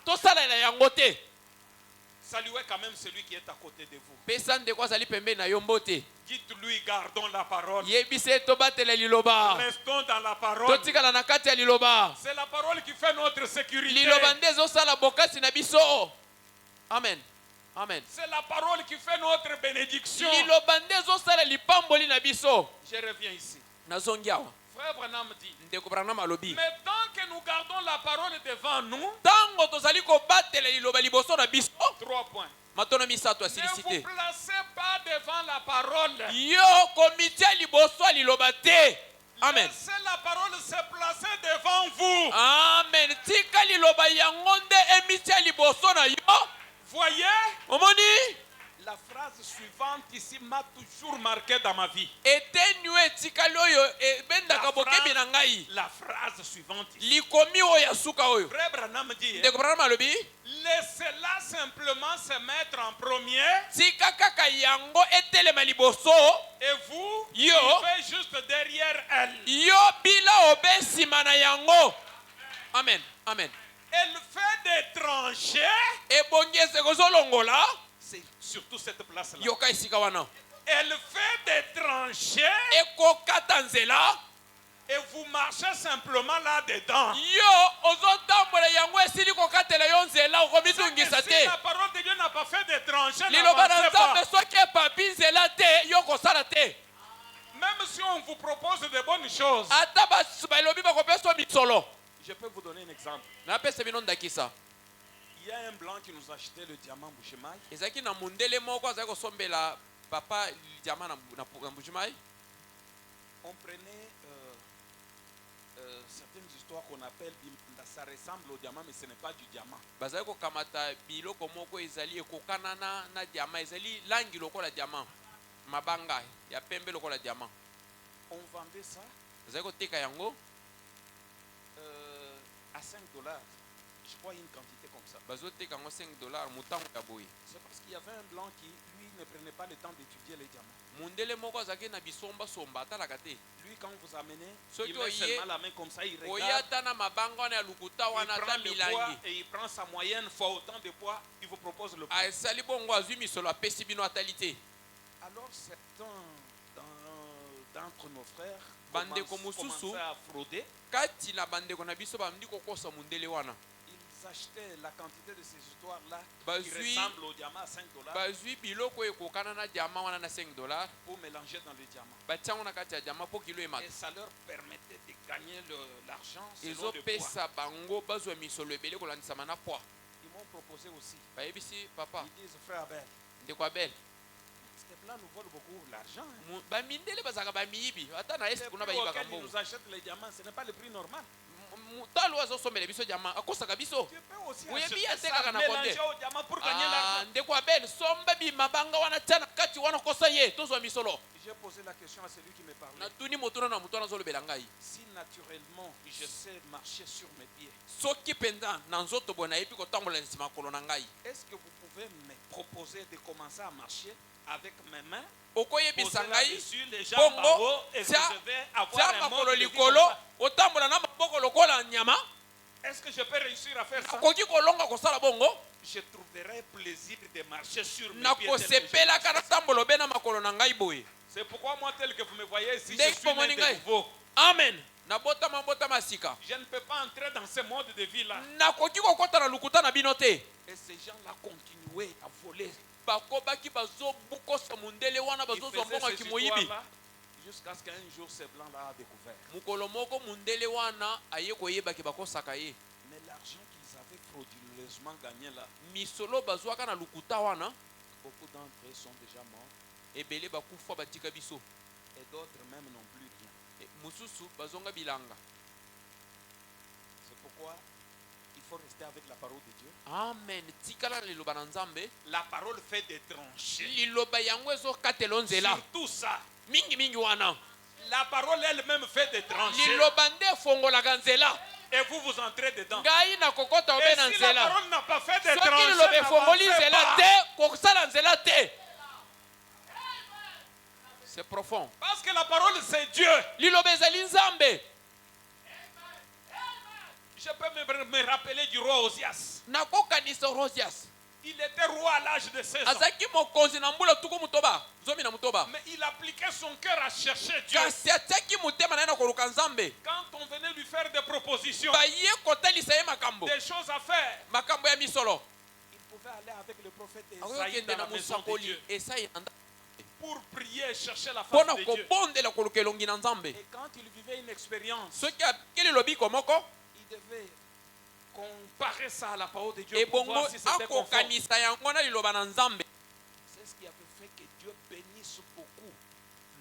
tosalela yango te. Saluez quand même celui qui est à côté de vous. Pesa ndeko azali pembeni na yo mbote, Dites-lui, gardons la parole. yebise tobatela liloba, Restons dans la parole. totikala na kati ya liloba. C'est la parole qui fait notre sécurité. Liloba nde ezosala bokasi na biso. Amen, amen. C'est la parole qui fait notre bénédiction. Liloba nde ezosala lipamboli na biso. Je reviens ici. Nazongi awa Frère Branham dit, ndeko Branham alobi, mais tant que nous gardons la parole devant nous, tango tozali kobatela liloba liboso na biso, 3 points. matono misato ya Ne vous silicité, placez pas devant la parole. yo komitia liboso ya liloba te. Amen, Laissez la parole se placer devant vous. amen. Tika liloba yango nde emitia liboso na yo. Voyez, Omoni la phrase suivante ici m'a toujours marqué dans ma vie. etenue etikali oyo ebendaka bokebi na ngai. La phrase suivante ici. Likomi oyo ya suka oyo Frère Branham dit, ndeko Branham alobi, laissez-la simplement se mettre en premier tika kaka yango etelema liboso, et vous Yo. vivez juste derrière elle. yo bila obe nsima na yango. Amen, amen. Elle fait des tranchées. Ebongi ekozolongola C'est surtout cette place-là. yoka esika wana, Elle fait des tranchées ekokata nzela, et vous marchez simplement là-dedans. yo ozotambola yango esili kokatela yo nzela, okomitungisa Si te. la parole de Dieu n'a pas fait des tranchées, Liloba na n'avancez pas. nzambe soki epapi nzela te, yo kosala te. Même si on vous propose de bonnes choses. Ata balobi bakopesa misolo. Je peux vous donner un exemple. Napesa bino ndakisa. Il y a un blanc qui nous achetait le diamant Bouchemaï. ezalaki na mundele moko azali kosombela papa diamant na Mbujimayi. On prenait certaines histoires qu'on appelle Bimanda. Ça ressemble au diamant, mais ce n'est pas du diamant. bazali kokamata biloko moko ezali ekokanana na diamant, ezali langi lokola diamant, mabanga ya pembe lokola diamant. On vendait ça bazali koteka yango à $5. Je crois une quantité comme ça. bazoteka yango $5 mutango ya boye. C'est parce qu'il y avait un blanc qui, lui, ne prenait pas le temps d'étudier les diamants. mundele moko azalaki na bisombasomba atalaka te. Lui, quand vous amenez, Soki il met oye- seulement la main comme ça, il regarde. oya ata na mabanga wana ya lukuta Il wana prend ata le poids milangi et il prend sa moyenne fois autant de poids, il vous propose le prix. asali bongo azwi misolo apesi bino atali te. Alors certains d'entre nos frères Bandeko mosusu. commençaient à frauder. kati na bandeko na biso bamindi kokosa mundele wana, Ils achetaient la quantité de ces histoires-là qui Bazui- ressemblent au diamant à $5 bazwi biloko ekokana na diamant wana na $5 pour mélanger dans le diamant. batiango na kati ya diamant po kilo emata. Et ça leur permettait de gagner l'argent selon le poids. ezopesa bango bazwa misolo ebele kolandisama na poids. Ils m'ont proposé aussi. bayebisi papa Ils disent, frère Abel, ndeko abele, ces blancs nous volent beaucoup l'argent. Hein. bamindele bazalaka bamiyibi ata na Le esi prix kuna bayibaka auquel ils mbongo. nous achètent les diamants, ce n'est pas le prix normal. talo azosombela biso diamant akosaka biso. Tu peux aussi Oui, acheter bien, c'est ça, kaka na mélanger konde. au diamant pour gagner Ah, l'argent. ndeko abele somba bimabanga wana tia na kati wana kosa ye tozwa misolo. J'ai posé la question à celui qui me parlait. natuni motuna na moto wana azolobela ngai, Si naturellement je sais marcher sur mes pieds, soki mpenza na nzoto boye nayebi kotambola na nsima ya kolo na ngai, est-ce que vous pouvez me proposer de commencer à marcher avec mes mains, okoyebisa poser ngai là-dessus les jambes en bongo haut et que tia je vais avoir tia un makolo mode de vie likolo comme ça? otambola na maboko lokola nyama. Est-ce que je peux réussir à faire ça? nakoki kolonga kosala bongo, Je trouverai plaisir de marcher sur mes pieds. tel que je nakosepelaka marche. natambola obe na makolo na ngai boye. C'est pourquoi moi tel que vous me voyez ici, Ndenge je suis né pomoni de ngai. nouveau. Amen, nabotama mbotama sika Je ne peux pas entrer dans ce mode de vie-là. nakoki kokota na lukuta na bino te. Et ces gens-là continuaient à voler. Bakobaki bazobukosa mundele wana Ils bazozwa faisaient mbongo ces kimoyibi histoires-là jusqu'à ce qu'un jour ce blanc-là a découvert. mukolo moko mundele wana aye koyebaki bakosaka ye Mais l'argent qu'ils avaient frauduleusement gagné là, misolo bazwaka na lukuta wana beaucoup d'entre eux sont déjà morts ebele bakufa batika biso et d'autres même n'ont plus rien. mususu bazonga bilanga. C'est pourquoi il faut rester avec la parole de Dieu. Amen. Tikala na liloba na Nzambe. La parole fait des tranchées. Liloba yango ezokatela nzela. Surtout ça. Mingi mingi wana. La parole elle-même fait des tranchées. Liloba nde fongolaka nzela. Et vous vous entrez dedans. Ngai na kokota obe na Et si la nzela. parole n'a pas fait des Soki liloba tranchées, efongoli n'avancez nzela pas. te, kokosala nzela te. C'est profond. Parce que la parole c'est Dieu. Liloba ezali Nzambe. Je peux me rappeler du roi Osias. Nakokanisa Rosias. Il était roi à l'âge de 16 ans. Azaki mokonzi na mbula tuku mutoba. Zomi na mutoba. Mais il appliquait son cœur à chercher Dieu. Kasi atiaki mutema na ye na koluka Nzambe. Quand on venait lui faire des propositions, Baye kotalisa ye makambo. des choses à faire, Makambo ya misolo. il pouvait aller avec le prophète Esaïe Akokende dans na la maison de musakoli Dieu Esayi anda. pour prier et chercher la face Pona de Dieu. kobondela koluka elongi na Nzambe. Et quand il vivait une expérience, Soki akeli lobiko moko il devait comparer ça à la parole de Dieu pour ebongo voir si c'était conforme. akokanisa yango na liloba na Nzambe. C'est ce qui avait fait que Dieu bénisse beaucoup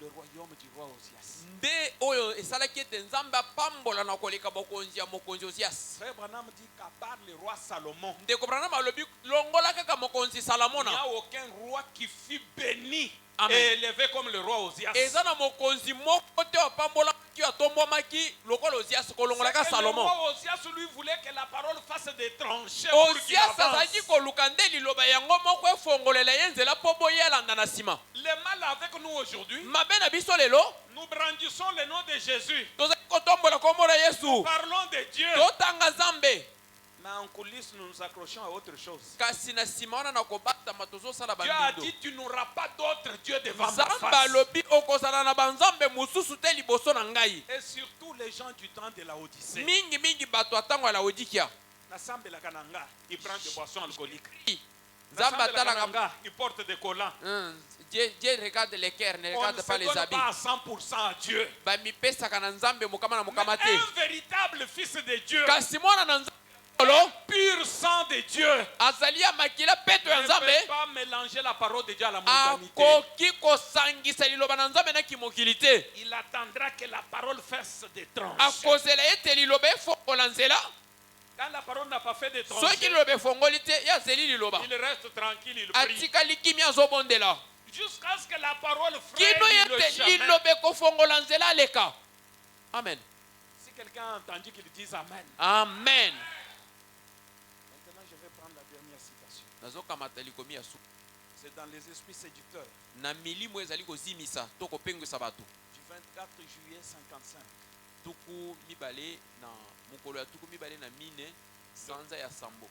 le royaume du roi Osias. Nde oyo esalaki ete Nzambe apambola na koleka bokonzi ya mokonzi Osias. Frère Branham dit qu'à part le roi Salomon, Ndeko Branham alobi longola kaka mokonzi il n'y Salomona. a aucun roi qui fut béni Amen. et élevé comme le roi Osias. Eza na mokonzi moko te apambola ki atombwamaki lokola Osias kolongolaka C'est que le Salomon. roi Osias lui voulait que la parole fasse des tranchées pour qu'il Osias avance. azalaki koluka nde liloba yango moko efongolela ye nzela mpo boye alanda na nsima. Le mal avec nous aujourd'hui, Mabe na biso lelo nous brandissons le nom de Jésus. tozali kotombola kombo na Yesu. Parlons de Dieu. Totanga Nzambe. Mais en coulisses, nous nous accrochons à autre chose. Kasi na nsima wana na kobatama tozosala Dieu a bandindo. dit, tu n'auras pas d'autre Dieu devant ma Nzambe face. alobi okozala na banzambe mosusu te liboso na ngai. Et surtout les gens du temps de la Odyssée. Mingi mingi bato atango ya Laodikia. Nassambe la kananga, il prend des boissons alcooliques. Nzambe Nassambe la atalaka. kananga, il porte des collants. Dieu regarde les cœurs, ne On ne regarde se pas les donne habits. pas à 100% à Dieu. Bamipesaka na Nzambe mokama na Mais mokama te. un véritable fils de Dieu, Kasi mwana na Nzambe olo pur sang de Dieu, azali ya makila peto ya ne Nzambe peut pas mélanger la parole de Dieu à la mondanité. akoki kosangisa liloba na Nzambe na kimokili te. Il attendra que la parole fasse des tranches. Akozela ete liloba efongola nzela. Quand la parole n'a pas fait des Soki tranches, liloba efongoli te ye azeli liloba. il reste tranquille, il prie. Atikali kimia azobondela. Jusqu'à ce que la parole Kino fraye le yete chemin. liloba ekofongola nzela aleka. Amen. Si quelqu'un a entendu qu'il dise Amen. Amen. Maintenant, je vais prendre la dernière citation. Nazokamata likomi ya su. C'est dans les esprits séducteurs Na milimo ezali kozimisa to kopengwisa bato. du 24 juillet 55. Tuku mibale na mokolo ya tuku mibale na mine sanza ya sambo.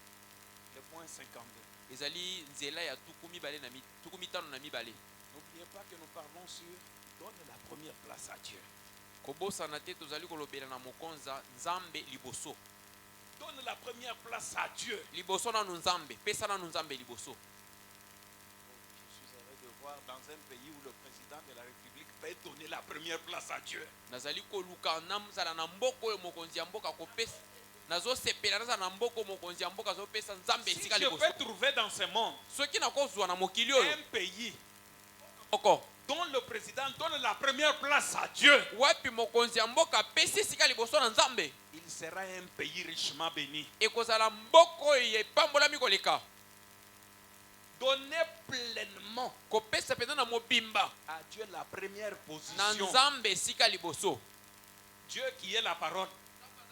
Le point 52. Ezali nzela ya tuku mibale na tuku mitano na mibale. N'oubliez pas que nous parlons sur donne la première place à Dieu. Kobosana te tozali kolobela na mokonza Nzambe liboso. Donne la première place à Dieu. Liboso na Nzambe, pesa na Nzambe liboso. Je suis heureux de voir dans un pays où le président de la République peut donner la première place à Dieu. Nazali koluka namzala na mboko oyo mokonzi ya mboka kopesa. Nazosepela nazala na mboko mokonzi ya mboka azopesa Nzambe Si esika je liboso. peux trouver dans ce monde Soki nakozwa na mokili oyo un pays moko dont le président donne la première place à Dieu, wapi mokonzi ya mboka apesi esika liboso na Nzambe, il sera un pays richement béni. ekozala mboko oyo epambolami koleka. Donnez pleinement Kopesa pena na mobimba à Dieu la première na position. Nzambe esika liboso. Dieu qui est la parole.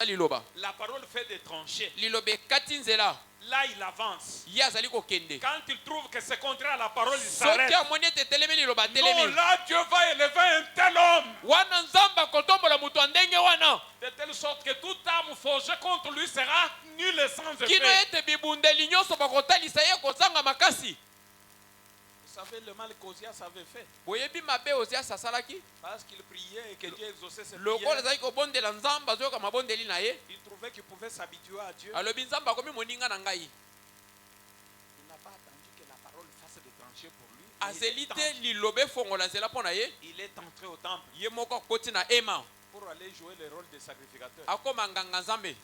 Liloba La parole fait des tranchées. liloba ekati nzela Là, il avance. ye azali kokende. Quand il trouve que c'est contraire à la parole, il Soki s'arrête. amoni ete etelemi liloba Non, telemi là, Dieu va élever un tel homme. wana Nzambe akotombola moto ya ndenge wana De telle sorte que toute arme forgée contre lui sera nulle et sans kino effet. ete bibundeli nyonso bakotalisa ye kozanga makasi. Vous savez le mal qu'Ozias avait fait? boyebi mabe Ozias asalaki Parce qu'il priait et que Dieu exauçait ses lokola prières. ezalaki kobondela nzambe azoyoka mabondeli na ye Il trouvait qu'il pouvait s'habituer à Dieu. alobi nzambe akomi moninga na ngai Il n'a pas attendu que la parole fasse des tranchées pour lui. azeli te liloba efongola nzela mpo na ye Il est entré au temple ye moko akoti na ema pour aller jouer le rôle de sacrificateur. akoma nganga nzambe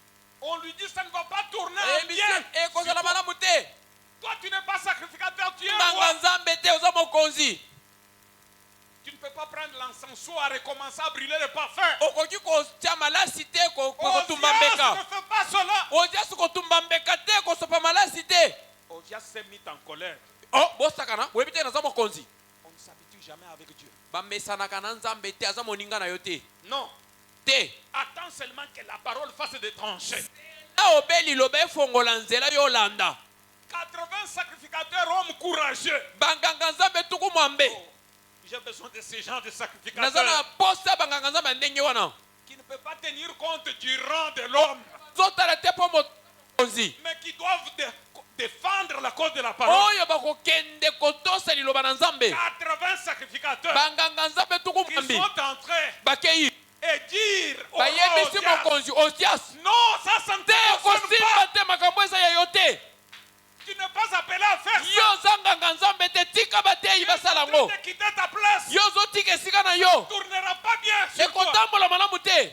On lui dit ça ne va pas tourner en ayebi bien. te ekozala malamu te Toi, tu n'es pas sacrificateur, tu es nganga roi. nzambe te oza mokonzi Tu ne peux pas prendre l'encensoir et recommencer à brûler le parfum. okoki kotia malasi te kotumba Ozias mbeka ne fait pas cela. oziasi kotumba mbeka te kosopa malasi te Ozias s'est mis en colère. oh bosakana boyebi te naza mokonzi On ne s'habitue jamais avec Dieu. bamesanaka na nzambe te aza moninga na yo te Non. te Attends seulement que la parole fasse des tranchées. na obe liloba efongola nzela yo olanda 80 sacrificateurs, hommes courageux. banganga nzambe tuku mwambe Oh, j'ai besoin de ces gens de naza na sacrificateurs posa banganga nzambe ya ndenge wana qui ne peuvent pas tenir compte du rang de l'homme, zotala te mpo mokonzi mais qui doivent défendre la cause de la parole. oyo bakokende kotosa liloba na nzambe 80 sacrificateurs banganga nzambe tuku qui mwambi sont entrés bakei et dire au bayebisi roi mokonzi Ozias non, ça ne te te concerne kosimba pas. te makambo eza ya yo te Tu n'es pas appelé à faire ça. yo oza nganga nzambe te tika bateyi basala Tu yango de quitter ta place. yo ozotika esika na yo Ne tournera pas bien sur toi. ekotambola malamu te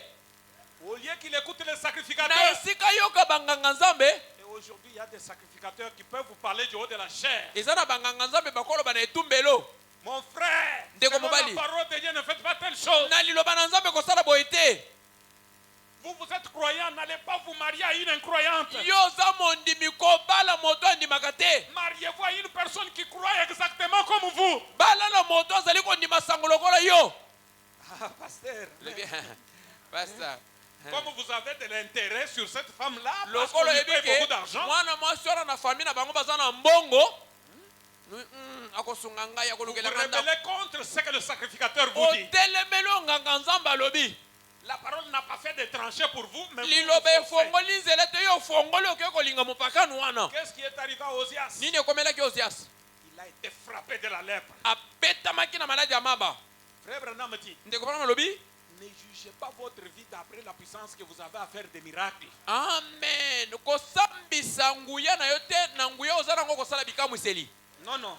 Au lieu qu'il écoute les na sacrificateurs. esika yoka banganga nzambe Et aujourd'hui, il y a des sacrificateurs qui peuvent vous parler du haut de la chair. eza na banganga nzambe bakoloba na etumbelo Mon frère, Ndeko selon mobali. la parole de Dieu, ne faites pas telle chose. na liloba na nzambe kosala boye te Vous êtes croyant, n'allez pas vous marier à une incroyante. yo oza mondimi kobala moto andimaka te Mariez-vous à une personne qui croit exactement comme vous. balala moto azali kondima sango lokola yo Ah, pasteur. Pastor, Comme vous avez de l'intérêt sur cette femme-là, parce qu'on lokolo lui yebi paye beaucoup ke d'argent, mwana mwasi wana na famille na bango baza na mbongo akosunga ngai vous vous akolukela nga ndako rebellez contre ce que le sacrificateur vous dit. otelemeli onganga nzambe alobi La parole n'a pas fait de tranchées pour vous, mais vous liloba vous forcez. efongoli nzela te yo ofongoli okoki kolinga mopakani wana Qu'est-ce qui est arrivé à Ozias? nini ekomelaki Ozias Il a été frappé de la lèpre. abetamaki na maladi ya maba Frère Branham dit, ndeko pana malobi ne jugez pas votre vie d'après la puissance que vous avez à faire des miracles. amen kosambisa nguya na yo te na nguya oza nango kosala bikamwiseli Non, non.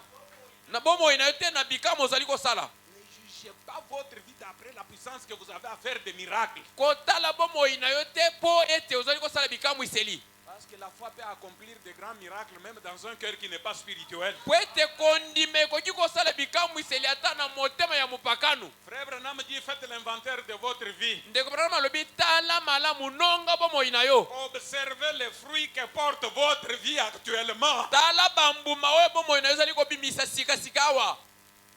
na bomoi na yo te na bikamo ozali kosala Ne jugez pas votre vie d'après la puissance que vous avez à faire des miracles. kotala bomoi na yo te mpo ete ozali kosala bikamwiseli Parce que la foi peut accomplir de grands miracles même dans un cœur qui n'est pas spirituel. po ete kondima ekoki kosala bikamwiseli ata na motema ya mopakano Frère Branham dit, faites l'inventaire de votre vie. ndeko branama alobi tala malamu nonga bomoi na yo Observez les fruits que porte votre vie actuellement. tala bambuma oyo bomoi na yo ezali kobimisa sikasika awa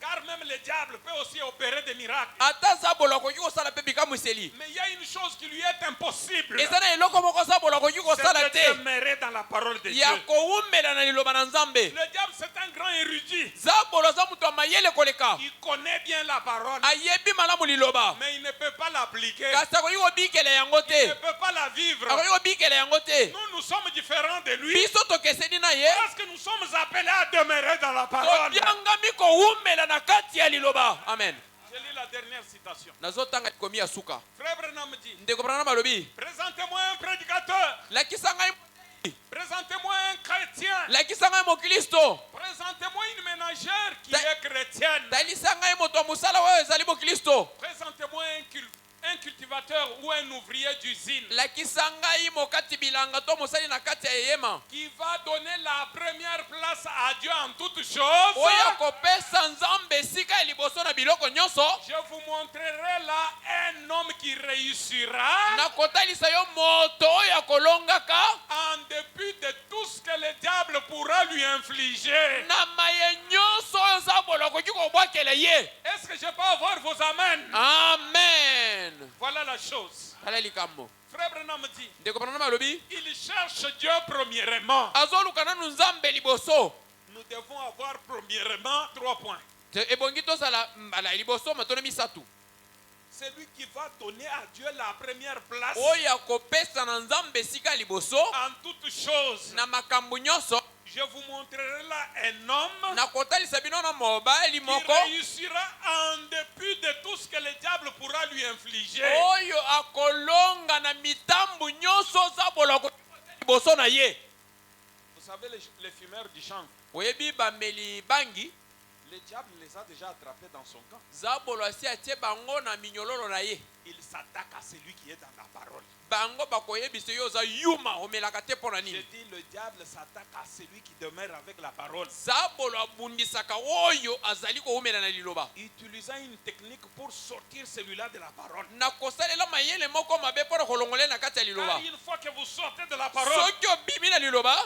Car même le diable peut aussi opérer des miracles. ata zabolo akoki kosala mpe bikamwiseli Mais il y a une chose qui lui est impossible. eza na eloko moko zabolo akoki kosala C'est de te demeurer dans la parole de Dieu. ya kowumela na liloba na nzambe Le diable, c'est un grand érudit. zabolo aza moto ya mayele koleka Il connaît bien la parole, ayebi malamu liloba mais il ne peut pas l'appliquer. kasi akoki kobikela yango Il ne te peut pas la vivre. akoki kobikela yango te Nous, nous sommes différents de lui biso tokeseni na ye parce que nous sommes appelés à demeurer dans la parole. tobiangami kowumela na kati ya liloba amen Je lis la dernière citation. nazotanga komi ya suka Frère Branham dit, ndeko branama alobi présentez-moi un prédicateur, lakisa ngai présentez-moi un chrétien, lakisa ngai mokristo présentez-moi une ménagère qui est chrétienne, talisa ngai moto ya mosala oyo ezali mokristo présentez-moi un cultivateur ou un ouvrier d'usine lakisa ngai mokati bilanga to mosali na kati ya eyema qui va donner la première place à Dieu en toutes choses. oyo akopesa nzambe esika ya liboso na biloko nyonso Je vous montrerai là un homme qui réussira nakotalisa yo moto oyo akolongaka en dépit de tout ce que le diable pourra lui infliger. na maye nyonso oyo zabolo akoki kobwakela ye Est-ce que je peux avoir vos amens? amen Voilà la chose. tala likambo Frère Branham dit, ndeko branama alobi il cherche Dieu premièrement. azoluka nanu nzambe liboso Nous devons avoir premièrement 3 points. ebongi tozala mbala liboso matono misatu C'est lui qui va donner à Dieu la première place oyo akopesa na nzambe esika liboso en toutes choses. na makambo nyonso Je vous montrerai là un homme nakotalisa bino na mobali qui moko réussira en dépit de tout ce que le diable pourra lui infliger. oyo akolonga na mitambu nyonso zabola liboso na ye. Vous savez, les fumeurs du champ, Oyebi bameli bangi le diable les a déjà attrapés dans son camp. zabolo asi atie bango na minyololo na ye. Il s'attaque à celui qui est dans la parole. Bango bakoyebisa yo za yuma omelaka te pona Je nini. dis, le diable s'attaque à celui qui demeure avec la parole. Zabolo abundisaka oyo azali koumela na liloba. Utilisant une technique pour sortir celui-là de la parole. Na kosalela mayele moko mabe pona kolongole na kati ya liloba. Car une fois que vous sortez de la parole, Soki obimi na liloba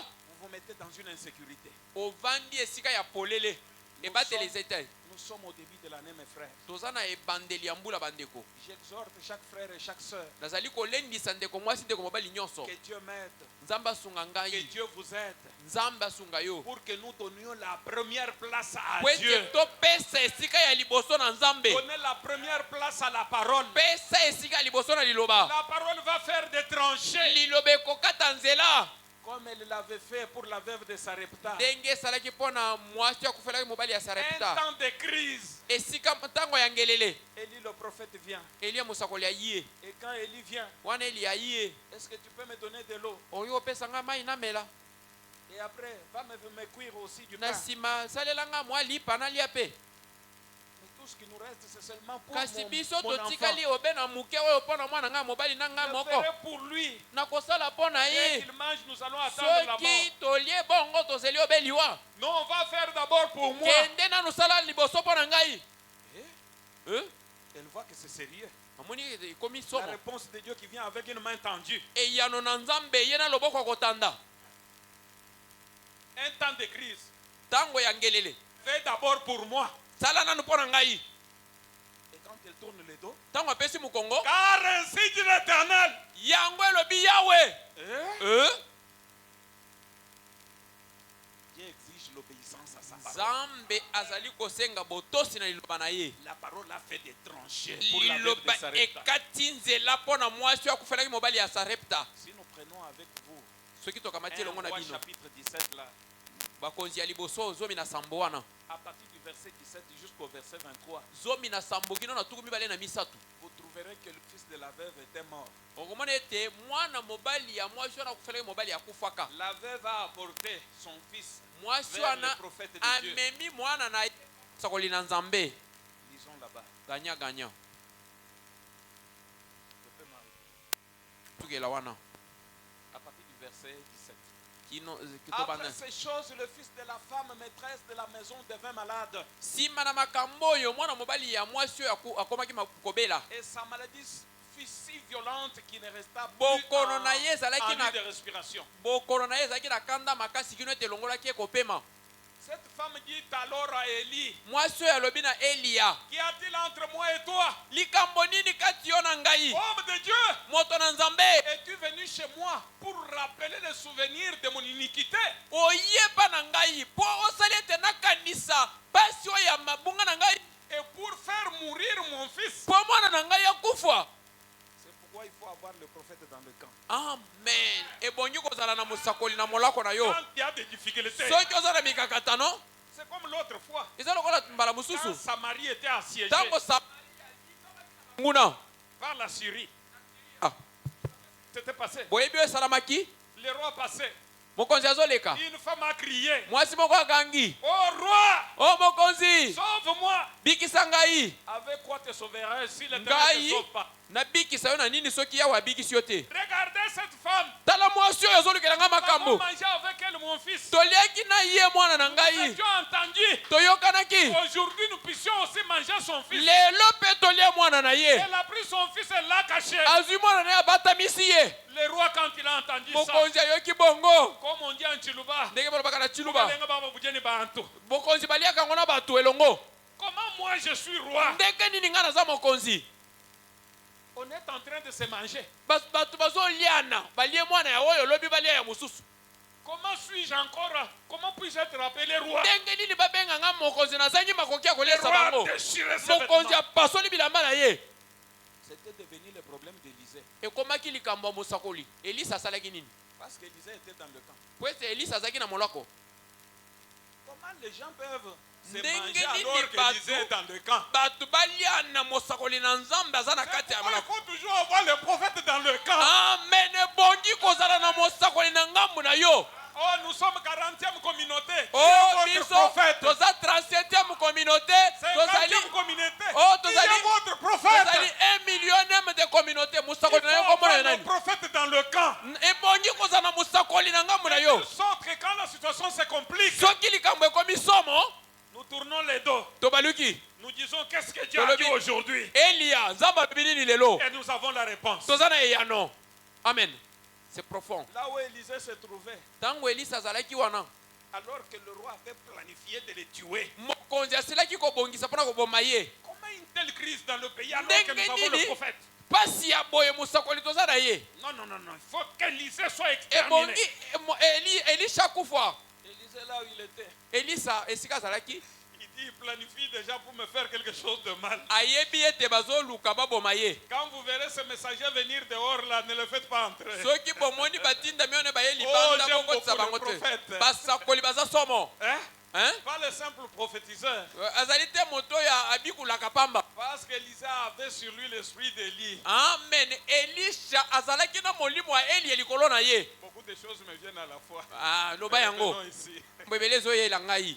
vous vous mettez dans une insécurité. ovandi esika ya polele ebateli ezete. Nous sommes au début de l'année, mes frères. Toza na ebandeli ya mbula bandeko. J'exhorte chaque frère et chaque sœur Nazali kolendisa ndeko mwasi ndeko mobali nyonso. que Dieu m'aide, Nzambe asunga que ngai. Dieu vous aide, Nzambe asunga yo. pour que nous donnions la première place à Po Dieu. ete topesa esika ya liboso na Nzambe. Donnez la première place à la parole. Pesa esika ya liboso na liloba. La parole va faire des tranchées, Liloba ekokata nzela. comme elle l'avait fait pour la veuve de Sarepta. Ndenge esalaki mpona mwasi akufelaki mobali ya Un Sarepta. temps de crise. Esika ntango ya ngelele. Élie le prophète vient. Eliya mosakoli aye. Et quand Élie vient, Wana Eli aye. est-ce que tu peux me donner de l'eau? Oyo opesa nga mai namela. Et après, va me cuire aussi du Na pain. nsima salela nga mwa lipa nalia pe. Mais tout ce qui nous reste, c'est seulement pour Kasi biso mon enfant. totikali obe na muke oyo mpona mwana nga mobali na nga Je moko. ferai pour lui. Nakosala mpo na Dès ye. qu'il mange, nous allons attendre la mort. Soki tolie bongo tozeli obe liwa. Non, on va faire d'abord pour moi. Kende nanu sala liboso mpo na ngai. Elle voit que c'est sérieux. Amoni ekomi La somo. réponse de Dieu qui vient avec une main tendue. Eyano na Nzambe ye na loboko ya kotanda. Un temps de crise. Tango ya ngelele. Fais d'abord pour moi. Sala nanu mpo na ngai. Et quand elle tourne le dos, Tango apesi mokongo. car ainsi dit l'Éternel. Yango elobi yawe. Dieu exige l'obéissance à sa parole. Nzambe azali kosenga botosi na liloba na ye. La parole a fait des tranchées pour la veuve de Liloba Sarepta. ekati nzela mpo na mwasi oyo akufelaki mobali ya Sarepta. Si nous prenons avec vous Soki tokamati 1 elongo na Roi bino. chapitre 17 là, Bakonzi ya liboso zomi na sambo wana. à partir du verset 17 jusqu'au verset 23, Zomi na sambo kino na tuku mibale na misatu. vous trouverez que le fils de la veuve était mort. Okomona ete mwana mobali ya mwasi wana akufelaki mobali ya kufaka. La veuve a apporté son fils Mwasi vers le wana prophète de Dieu. amemi mwana na ye sakoli na Nzambe. Lisons là-bas. Ganya ganya. Je peux m'arrêter. Tukela wana. À partir du verset 17. Kino Après ces choses, le fils de la femme maîtresse de la maison devint malade. Sima na makambo oyo mwana mobali ya mwasi oyo akomaki kobela. Et sa maladie fut si violente qu'il ne resta plus Bokono na ye ezalaki en na lieu de respiration. bokolo na ye ezalaki na kanda makasi kino ete elongolaki ye kopema. Cette femme dit alors à Élie, Mwasi oyo alobi na Eliya, qu'y a-t-il entre moi et toi, likambo nini kati yo na ngai homme de Dieu? moto na Nzambe? Es-tu venu chez moi pour rappeler les souvenirs de mon iniquité? Oyeba na ngai po osali ete nakanisa pasi oyo ya mabunga na ngai Et pour faire mourir mon fils? po mwana na ngai akufa. C'est pourquoi il faut avoir le prophète dans le camp. Amen. Ebongi kozala na mosakoli na molako na yo. Quand il y a des difficultés, Soki oza na mikakatano c'est comme l'autre fois. eza lokola mbala Quand mosusu Samarie était assiégée ntango nguna par la Syrie, Ah, c'était passé. boyebi oyo esalamaki Le roi passait. mokonzi azoleka Une femme a crié, mwasi moko akangi, oh roi, o mokonzi sauve-moi. bikisa ngai. Avec quoi te sauverais si l'Éternel ne Ngai te sauve pas? nabikisa yo na nini soki yawe abikisi yo te? Regardez cette femme. Tala mwasi oyo azolukela ngai Nous avons makambo. mangé avec elle, mon fils. Toliaki na ye mwana na Nous ngai, étions entendus. toyokanaki. Aujourd'hui, nous puissions aussi manger son fils. Lelo mpe tolia mwana na ye, Elle a pris son fils et l'a caché. azwi mwana na ye abatamisi ye. Le roi, quand il a entendu ça, Mokonzi ayoki bongo comme on dit en Chiluba, ndenge balobaka na chiluba, comment bokonzi baliaka yango na bato elongo. moi je suis roi? Ndenge nini ngai naza mokonzi? On est en train de se manger. Bato bazoliana balie mwana ya oyo olobi balia ya mosusu. Comment suis-je encore? Comment puis-je être appelé roi? Ndenge nini babenga ngai mokonzi nazangi makoki ya Le koliesa roi bango? déchirait ses Mokonzi vêtements. apasoli bilamba na ye. C'était devenu le problème d'Élisée. Ekomaki likambo ya mosakoli. Elisa asalaki nini? Parce qu'Élisée était dans le camp. Po ete Elisa azalaki na molako. Comment les gens peuvent se Ndenge manger nini alors que bato- Élisée est dans le camp? bato balia na mosakoli na nzambe aza na C'est kati ya pourquoi il malako. faut toujours avoir le prophète dans le camp. Amen. Bongi kozala na mosakoli na ngambu na yo. Oh, nous sommes 40e communauté. Oh, Qui est biso votre prophète? toza 37e communauté. Tozali 50e communauté. Oh, Qui tozali- est votre tozali prophète? 1 millionième de communauté. Il Musakoli faut na yo avoir komona le nani? prophète dans le camp. Ebongi kozala na musakoli na ngambu na De yo. telle sorte que quand la situation se complique, Soki likambo ekomi somo, nous tournons les dos. tobaluki. Nous disons qu'est-ce que Dieu a dit aujourd'hui. Elia, nzambe alobi nini lelo? Et nous avons la réponse. Toza na eyano. Amen. C'est profond. Là où Élisée se trouvait, Tango Elisa azalaki wana, alors que le roi avait planifié de les tuer. mokonzi asilaki kobongisa mpona koboma ye. Comment une telle crise dans le pays alors Ndenge que nous avons le nini? prophète? Pasi ya boye musakoli toza na ye. Non, non, non, non. Il faut qu'Élisée soit exterminé. Ebongi Elisha kufa. Élisée, là où il était, Elisa esika azalaki il dit il planifie déjà pour me faire quelque chose de mal. ayebi ete bazoluka baboma ye. Quand vous verrez ce messager venir dehors là, ne le faites pas entrer. Soki bomoni batinda mione baye Oh, libanda j'aime bokotisa beaucoup bango le te. prophète. Basakoli baza somo. Hein? Hein? Pas le simple prophétiseur. Azali te moto ya abikulaka pamba. Parce qu'Élisée avait sur lui l'esprit d'Élie. Amen. Elisha azalaki na molimo wa Eli elikolo na ye. Beaucoup de choses me viennent à la fois. Ah, loba yango. Maintenant ici. Mbebele zo ye langai.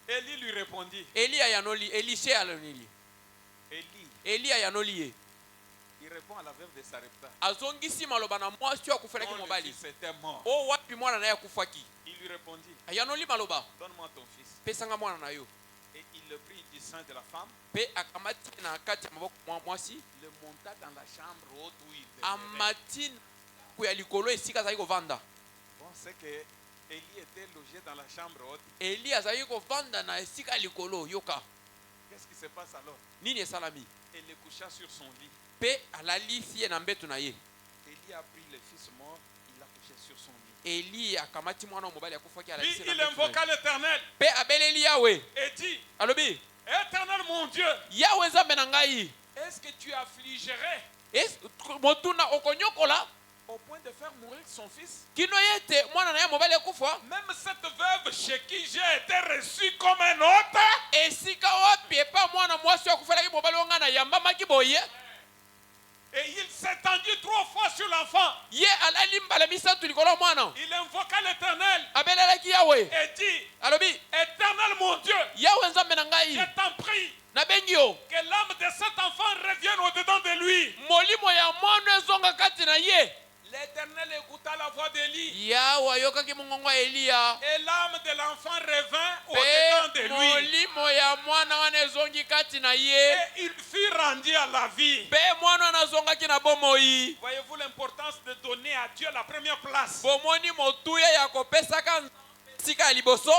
Élie lui répondit. Eli ayanoli, Elisha alonili. Élie, Eli ayanoli ye. il répond à la veuve de Sarepta. Azongisi maloba na mwasi akufelaki Dont le mobali. fils était mort. O wapi mwana na ye akufaki. Il lui répondit, Ayanoli maloba. donne-moi ton fils. Pesanga mwana na yo. Et il le prit du sein de la femme, Pe akamati na kati ya maboko mwa mwasi. le monta dans la chambre haute où il demeurait. Amati kuya likolo esika azali kovanda. Bon, c'est que Élie était logé dans la chambre haute. Eli azali kovanda na esika likolo yoka. Qu'est-ce qui se passe alors? Nini esalami? Il le coucha sur son lit. Pe alali fie na mbeto na ye. Élie a pris le fils mort, il l'a couché sur son lit. Eli akamati mwana wa mobali akufaki Puis alali il invoqua l'Éternel pe abeleli Yawe. et dit, Alobi, Éternel mon Dieu, Yawe nzambe na ngai. est-ce que tu affligerais Motuna okonyokola au point de faire mourir son fils? kino yete mwana na ye mobali akufa. Même cette veuve chez qui j'ai été reçu comme un hôte, Esika wapi epa mwana mwasi akufelaki mobali onga na yambamaki boye. et il s'étendit 3 fois sur l'enfant. Ye alali mbala misatu likolo mwana. Il invoqua l'Éternel Abelelaki Yawe. et dit, Alobi, Éternel mon Dieu, Yawe nzambe na ngai. je t'en prie Nabengi yo. que l'âme de cet enfant revienne au-dedans de lui. Molimo ya mwana ezonga kati na ye. L'Éternel écouta la voix d'Élie Yawe ayokaki mongongo ya Eliya. et l'âme de l'enfant revint au-dedans de Pe lui. molimo ya mwana wana ezongi kati na Et ye. il fut rendu à la vie. Pe mwana wana azongaki na bomoi. Voyez-vous l'importance de donner à Dieu la première place? Bomoni motuya ya kopesaka sika ya liboso.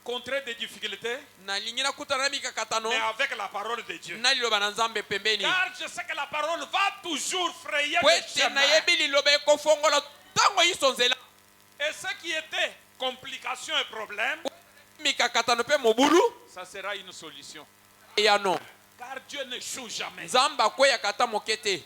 Contrer des difficultés, Nalingi nakutana na mikakatano. mais avec la parole de Dieu. Na liloba na nzambe pembeni. Car je sais que la parole va toujours frayer Po le ete chemin. nayebi liloba ekofongola ntango yiso nzela. Et ce qui était complication et problème, Mikakatano pe mobulu. ça sera une solution. Ya no. Car Dieu n'échoue jamais. Nzambe akweyaka ata moke te.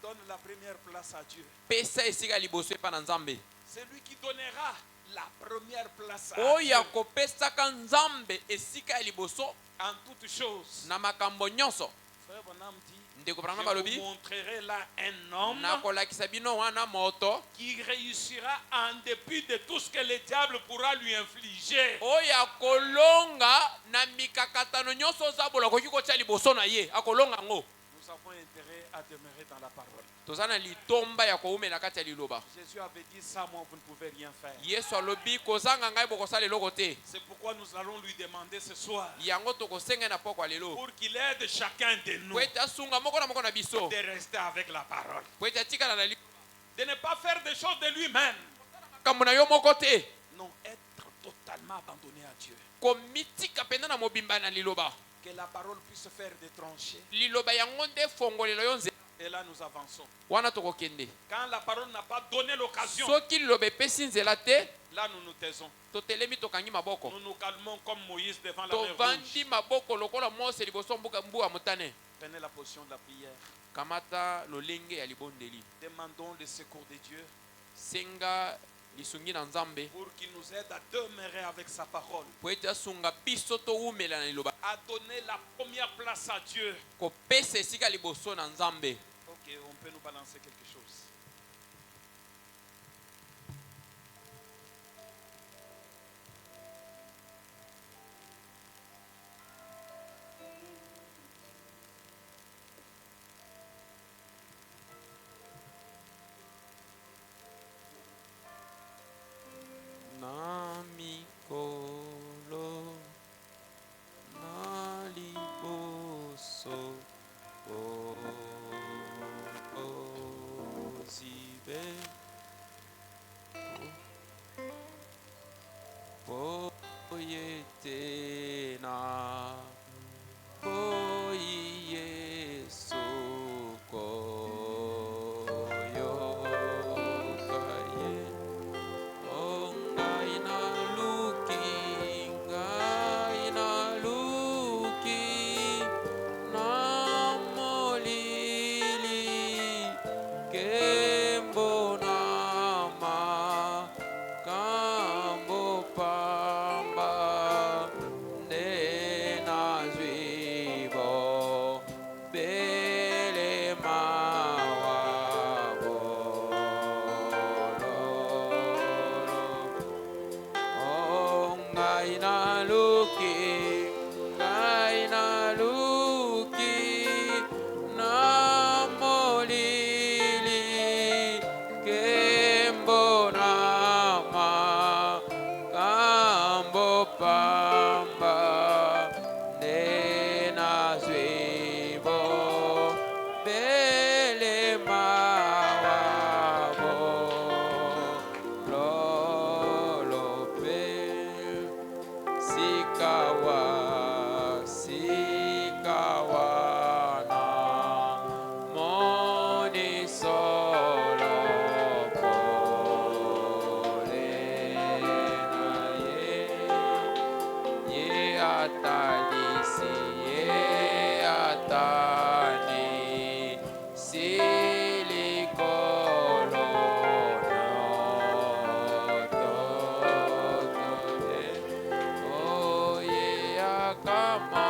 Donne la première place à Dieu. Pesa esika liboso epa na nzambe. C'est lui qui donnera la première place à Oyo Dieu akopesaka nzambe esika ya liboso en toutes choses. na makambo nyonso. Frère Bonham dit, Ndeko je Branham vous balobi montrerai là un homme nakolakisa bino wana moto qui réussira en dépit de tout ce que le diable pourra lui infliger. oyo akolonga na mikakatano nyonso ozabola koki kotya liboso na ye akolonga ngo. Nous avons intérêt à demeurer dans la parole. Toza na litomba ya koumela kati ya liloba. Jésus avait dit, ça moi vous ne pouvez rien faire. Yesu alobi kozanga ngai bokosala eloko te. C'est pourquoi nous allons lui demander ce soir Yango tokosenga na poko ya lelo pour qu'il aide chacun de nous po ete asunga moko na biso de rester avec la parole. po ete atikala na De ne pas faire des choses de lui-même. likambo na yo moko te. Non, être totalement abandonné à Dieu. Komitika penda na mobimba na liloba. Que la parole puisse faire des tranchées. Liloba yango nde fongolelo yo nzela Et là nous avançons. wana tokokende. Quand la parole n'a pas donné l'occasion, Soki liloba epesi nzela te là nous nous taisons. totelemi tokangi maboko. Nous nous calmons comme Moïse devant la mer Tovandi rouge. maboko lokola Mose liboso mbuga motane. Prenez la position de la prière. Kamata lolenge ya libondeli. Demandons le secours de Dieu. Senga lisungi na nzambe pour qu'il nous aide à demeurer avec sa parole, po ete asunga biso towumela na liloba à donner la première place à Dieu. kopesa esika liboso na nzambe. Ok, on peut nous balancer quelque chose. Na mikolo na liboso ozibe boyete na boyi yesu koyokaye. Oh, ngai na luki na molili kembo na makambo pamba nde nazwi bobelema wa bololo. Oh, ngai na luki na molili kembo na makambo pamba nde nazwi bobelema wa bololo pe. Sikawa na moni solo pole na ye atalisi ye atani silikolo no toto. Oh yeah, come on.